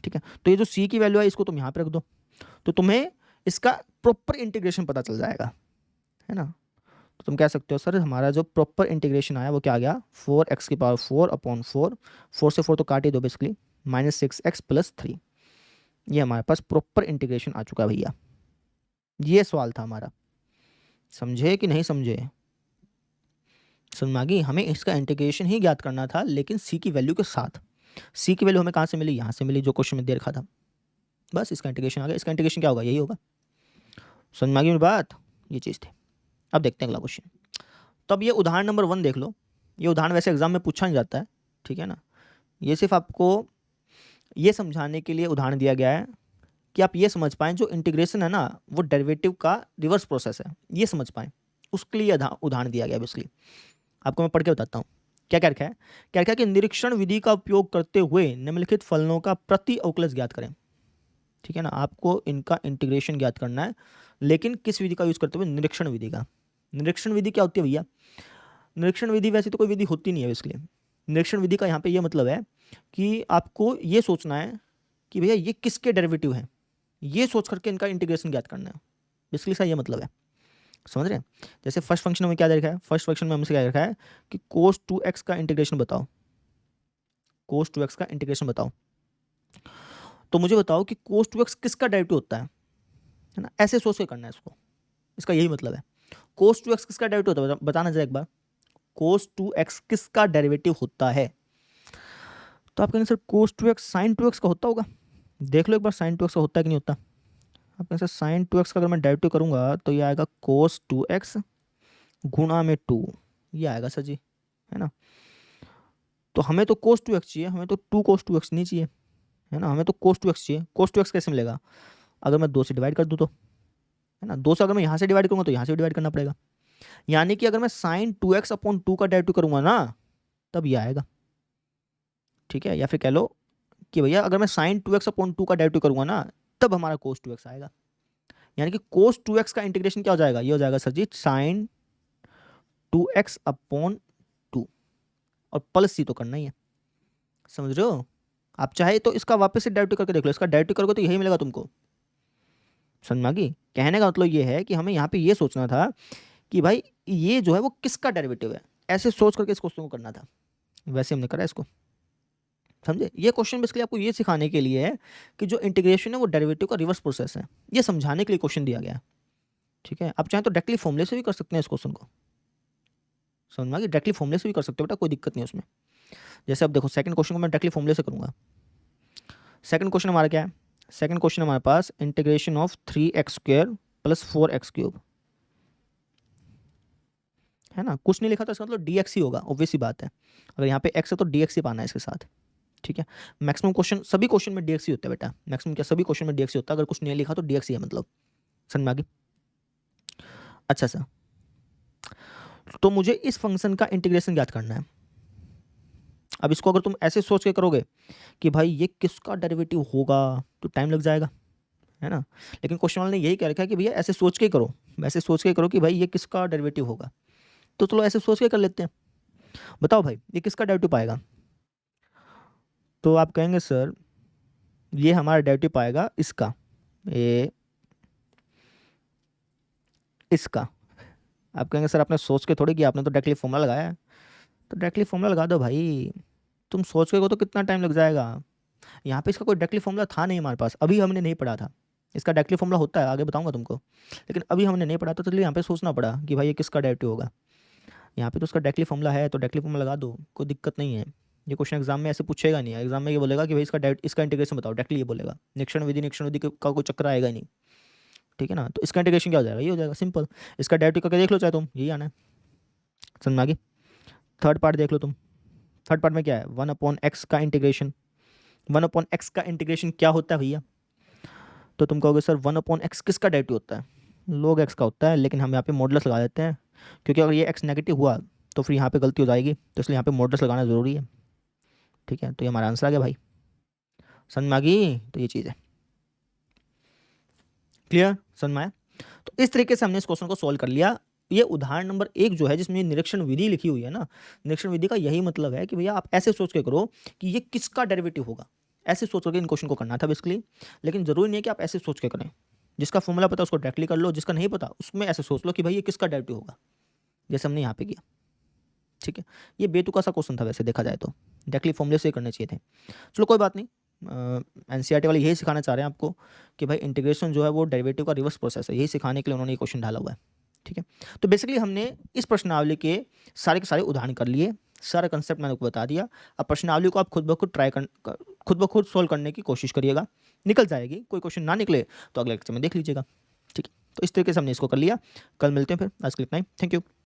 ठीक है। तो ये जो c की वैल्यू है इसको तुम यहाँ पे रख दो, तो तुम्हें इसका प्रॉपर इंटीग्रेशन पता चल जाएगा, है ना। तो तुम कह सकते हो सर हमारा जो प्रॉपर इंटीग्रेशन आया वो क्या आ गया? 4x⁴/4, 4 से 4 तो काट ही दो बेसिकली, -6x + 3। ये हमारे पास प्रॉपर इंटीग्रेशन आ चुका है भैया। ये सवाल था हमारा, समझे कि नहीं समझे? समझ में आ गई? हमें इसका इंटीग्रेशन ही ज्ञात करना था, लेकिन सी की वैल्यू के साथ। सी की वैल्यू हमें कहाँ से मिली? यहाँ से मिली, जो क्वेश्चन में दे रखा था। बस इसका इंटीग्रेशन आ गया। इसका इंटीग्रेशन क्या होगा? यही होगा। समझ में आ गई मेरी बात? ये चीज़ थी। अब देखते हैं अगला क्वेश्चन। तो अब ये उदाहरण नंबर 1 देख लो। ये उदाहरण वैसे एग्जाम में पूछा नहीं जाता है, ठीक है ना। ये सिर्फ आपको ये समझाने के लिए उदाहरण दिया गया है कि आप ये समझ पाएँ जो इंटीग्रेशन है ना वो डेरिवेटिव का रिवर्स प्रोसेस है, ये समझ पाएँ, उसके लिए उदाहरण दिया गया है। बेसिकली आपको मैं पढ़ के बताता हूँ क्या क्या रखा है। क्या रखा है कि निरीक्षण विधि का उपयोग करते हुए निम्नलिखित फलनों का प्रति अवकलज ज्ञात करें, ठीक है ना। आपको इनका इंटीग्रेशन ज्ञात करना है, लेकिन किस विधि का यूज़ करते हुए? निरीक्षण विधि का। निरीक्षण विधि क्या होती है भैया? निरीक्षण विधि वैसे तो कोई विधि होती नहीं है इसके लिए। निरीक्षण विधि का यहाँ पे ये मतलब है कि आपको ये सोचना है कि भैया ये किसके डेरिवेटिव हैं, ये सोच करके इनका इंटीग्रेशन ज्ञात करना है। बेसिकली इसका ये मतलब है, समझ रहे हैं? जैसे फर्स्ट फंक्शन में क्या दे रखा है? फर्स्ट फंक्शन में हमसे क्या रखा है कि cos 2x का इंटीग्रेशन बताओ, cos 2x का इंटीग्रेशन बताओ। तो मुझे बताओ कि cos 2x किसका डेरिवेटिव होता है ना। ऐसे सोच के करना है इसको, इसका यही मतलब है। cos 2x किसका डेरिवेटिव होता है? बताना जरा एक बार, cos 2x किसका डेरिवेटिव होता है? तो आप कहेंगे sir cos 2x sin 2x का होता होगा। देख लो एक बार sin 2x का होता है कि नहीं होता। आप कहेंगे सर sin 2x का अगर मैं डेरिवेटिव करूंगा तो ये आएगा cos 2x गुणा में 2, ये आएगा सर जी, है ना। तो हमें तो cos 2x चाहिए, हमें तो 2 cos 2x नहीं चाहिए, है ना। हमें तो cos 2x चाहिए। cos 2x कैसे मिलेगा? अगर मैं 2 से डिवाइड कर दूँ तो, है ना। 2 से अगर मैं यहाँ से डिवाइड करूँगा तो यहाँ से डिवाइड करना पड़ेगा। यानी कि अगर मैं साइन 2x/2 का डेरिवेटिव करूंगा ना तब ये आएगा, ठीक है। या फिर कह लो कि भैया अगर मैं साइन 2x/2 का डेरिवेटिव करूंगा ना तब हमारा कोस 2x आएगा। यानी कि कोस 2x का इंटीग्रेशन क्या हो जाएगा, ये हो जाएगा सर जी साइन 2x/2, और प्लस सी तो करना ही है, समझ रहे हो। आप चाहे तो इसका वापस से डेरिवेटिव करके देख लो, इसका डेरिवेटिव करोगे तो यही मिलेगा तुमको, समझ में आ गई। कहने का मतलब ये है कि हमें यहाँ पे ये सोचना था कि भाई ये जो है वो किसका डेरिवेटिव है, ऐसे सोच करके इस क्वेश्चन को करना था, वैसे हमने करा इसको, समझे। ये क्वेश्चन बेसिकली आपको ये सिखाने के लिए है कि जो इंटीग्रेशन है वो डेरिवेटिव का रिवर्स प्रोसेस है, ये समझाने के लिए क्वेश्चन दिया गया है, ठीक है। आप चाहें तो डायरेक्टली फॉर्मूले से भी कर सकते हैं इस क्वेश्चन को, समझ में आ गई। डायरेक्टली फॉर्मूले से भी कर सकते हो बेटा, कोई दिक्कत नहीं है उसमें। जैसे अब देखो सेकंड क्वेश्चन को मैं डायरेक्टली फॉर्मूले से करूंगा। सेकंड क्वेश्चन हमारा क्या है, सेकंड क्वेश्चन हमारे पास इंटीग्रेशन ऑफ 3x² + 4x³ है ना। कुछ नहीं लिखा तो इसका मतलब dx ही होगा, ऑब्वियस सी बात है। अगर यहाँ पे x है तो dx ही पाना है इसके साथ, ठीक है। मैक्सिमम क्वेश्चन, सभी क्वेश्चन में dx ही होता है बेटा, मैक्सिमम क्या सभी क्वेश्चन में dx ही होता है। अगर कुछ नहीं लिखा तो dx ही है, मतलब समझ में आ गई। अच्छा सर, तो मुझे इस फंक्शन का इंटीग्रेशन याद करना है। अब इसको अगर तुम ऐसे सोच के करोगे कि भाई ये किसका डेरिवेटिव होगा तो टाइम लग जाएगा, है ना। लेकिन क्वेश्चन वाले ने यही कह रखा है कि भैया ऐसे सोच के करो, वैसे सोच के करो कि भाई ये किसका डेरिवेटिव होगा, तो चलो ऐसे सोच के कर लेते हैं। बताओ भाई ये किसका डेरिवेटिव पाएगा, तो आप कहेंगे सर ये हमारा डेरिवेटिव पाएगा इसका, ये इसका। आप कहेंगे सर आपने सोच के थोड़ी किया, आपने तो डायरेक्टली फॉर्मूला लगाया है। तो डायरेक्टली फॉर्मूला लगा दो भाई, तुम सोच के को तो कितना टाइम लग जाएगा। यहाँ पे इसका कोई डायरेक्टली फॉर्मूला था नहीं हमारे पास, अभी हमने नहीं पढ़ा था। इसका डायरेक्टली फॉर्मूला होता है, आगे बताऊंगा तुमको, लेकिन अभी हमने नहीं पढ़ा था, तो चलिए यहाँ पे सोचना पड़ा कि भाई ये किसका डेरिवेटिव होगा। यहाँ पे तो उसका डायरेक्टली फॉर्मूला है, तो डायरेक्टली फॉर्मूला लगा दो, कोई दिक्कत नहीं है। ये क्वेश्चन एग्जाम में ऐसे पूछेगा नहीं, एग्जाम में ये बोलेगा कि भाई इसका इंटीग्रेशन बताओ, डायरेक्टली ये बोलेगा। निरीक्षण विधि का कोई चक्कर आएगा ही नहीं, ठीक है ना। तो इसका इंटीग्रेशन क्या हो जाएगा, ये हो जाएगा सिंपल। इसका डेरिवेटिव करके देख लो चाहे तुम, यही आना है, समझ में आ गई। थर्ड पार्ट देख लो तुम, थर्ड पार्ट में क्या है, 1/x का इंटीग्रेशन। 1/x का इंटीग्रेशन क्या होता है भैया, तो तुम कहोगे सर 1/x किसका डेरिवेटिव होता है, log x का होता है। लेकिन हम यहाँ पे मॉडुलस लगा देते हैं, क्योंकि अगर ये x नेगेटिव हुआ तो फिर यहाँ पे गलती हो जाएगी, तो इसलिए यहाँ पे मॉडुलस लगाना ज़रूरी है, ठीक है। तो ये हमारा आंसर आ गया भाई, समझ में आ गई। तो ये चीज़ है, क्लियर, समझ में आया। तो इस तरीके से हमने इस क्वेश्चन को सॉल्व कर लिया। ये उदाहरण नंबर 1 जो है जिसमें निरीक्षण विधि लिखी हुई है ना, निरीक्षण विधि का यही मतलब है कि भैया आप ऐसे सोच के करो कि ये किसका डेरिवेटिव होगा, ऐसे सोच करके इन क्वेश्चन को करना था बेसिकली। लेकिन ज़रूरी नहीं है कि आप ऐसे सोच के करें, जिसका फॉर्मूला पता उसको डायरेक्टली कर लो, जिसका नहीं पता उसमें ऐसे सोच लो कि भाई ये किसका डेरिवेटिव होगा, जैसे हमने यहाँ पे किया, ठीक है। ये बेतुका सा क्वेश्चन था वैसे देखा जाए तो, डायरेक्टली फॉर्मूले से ही करने चाहिए थे। चलो कोई बात नहीं, एनसीईआरटी वाले यही सिखाना चाह रहे हैं आपको कि भाई इंटीग्रेशन जो है वो डेरिवेटिव का रिवर्स प्रोसेस है, यही सिखाने के लिए उन्होंने ये क्वेश्चन डाला हुआ है, ठीक है। तो बेसिकली हमने इस प्रश्नावली के सारे उदाहरण कर लिए, सारा कंसेप्ट मैंने आपको बता दिया। अब प्रश्नावली को आप खुद ब खुद खुद ब खुद सोल्व करने की कोशिश करिएगा, निकल जाएगी। कोई क्वेश्चन ना निकले तो अगले लेक्चर में देख लीजिएगा, ठीक है। तो इस तरीके से हमने इसको कर लिया, कल मिलते हैं फिर, आज के लिए इतना ही, थैंक यू।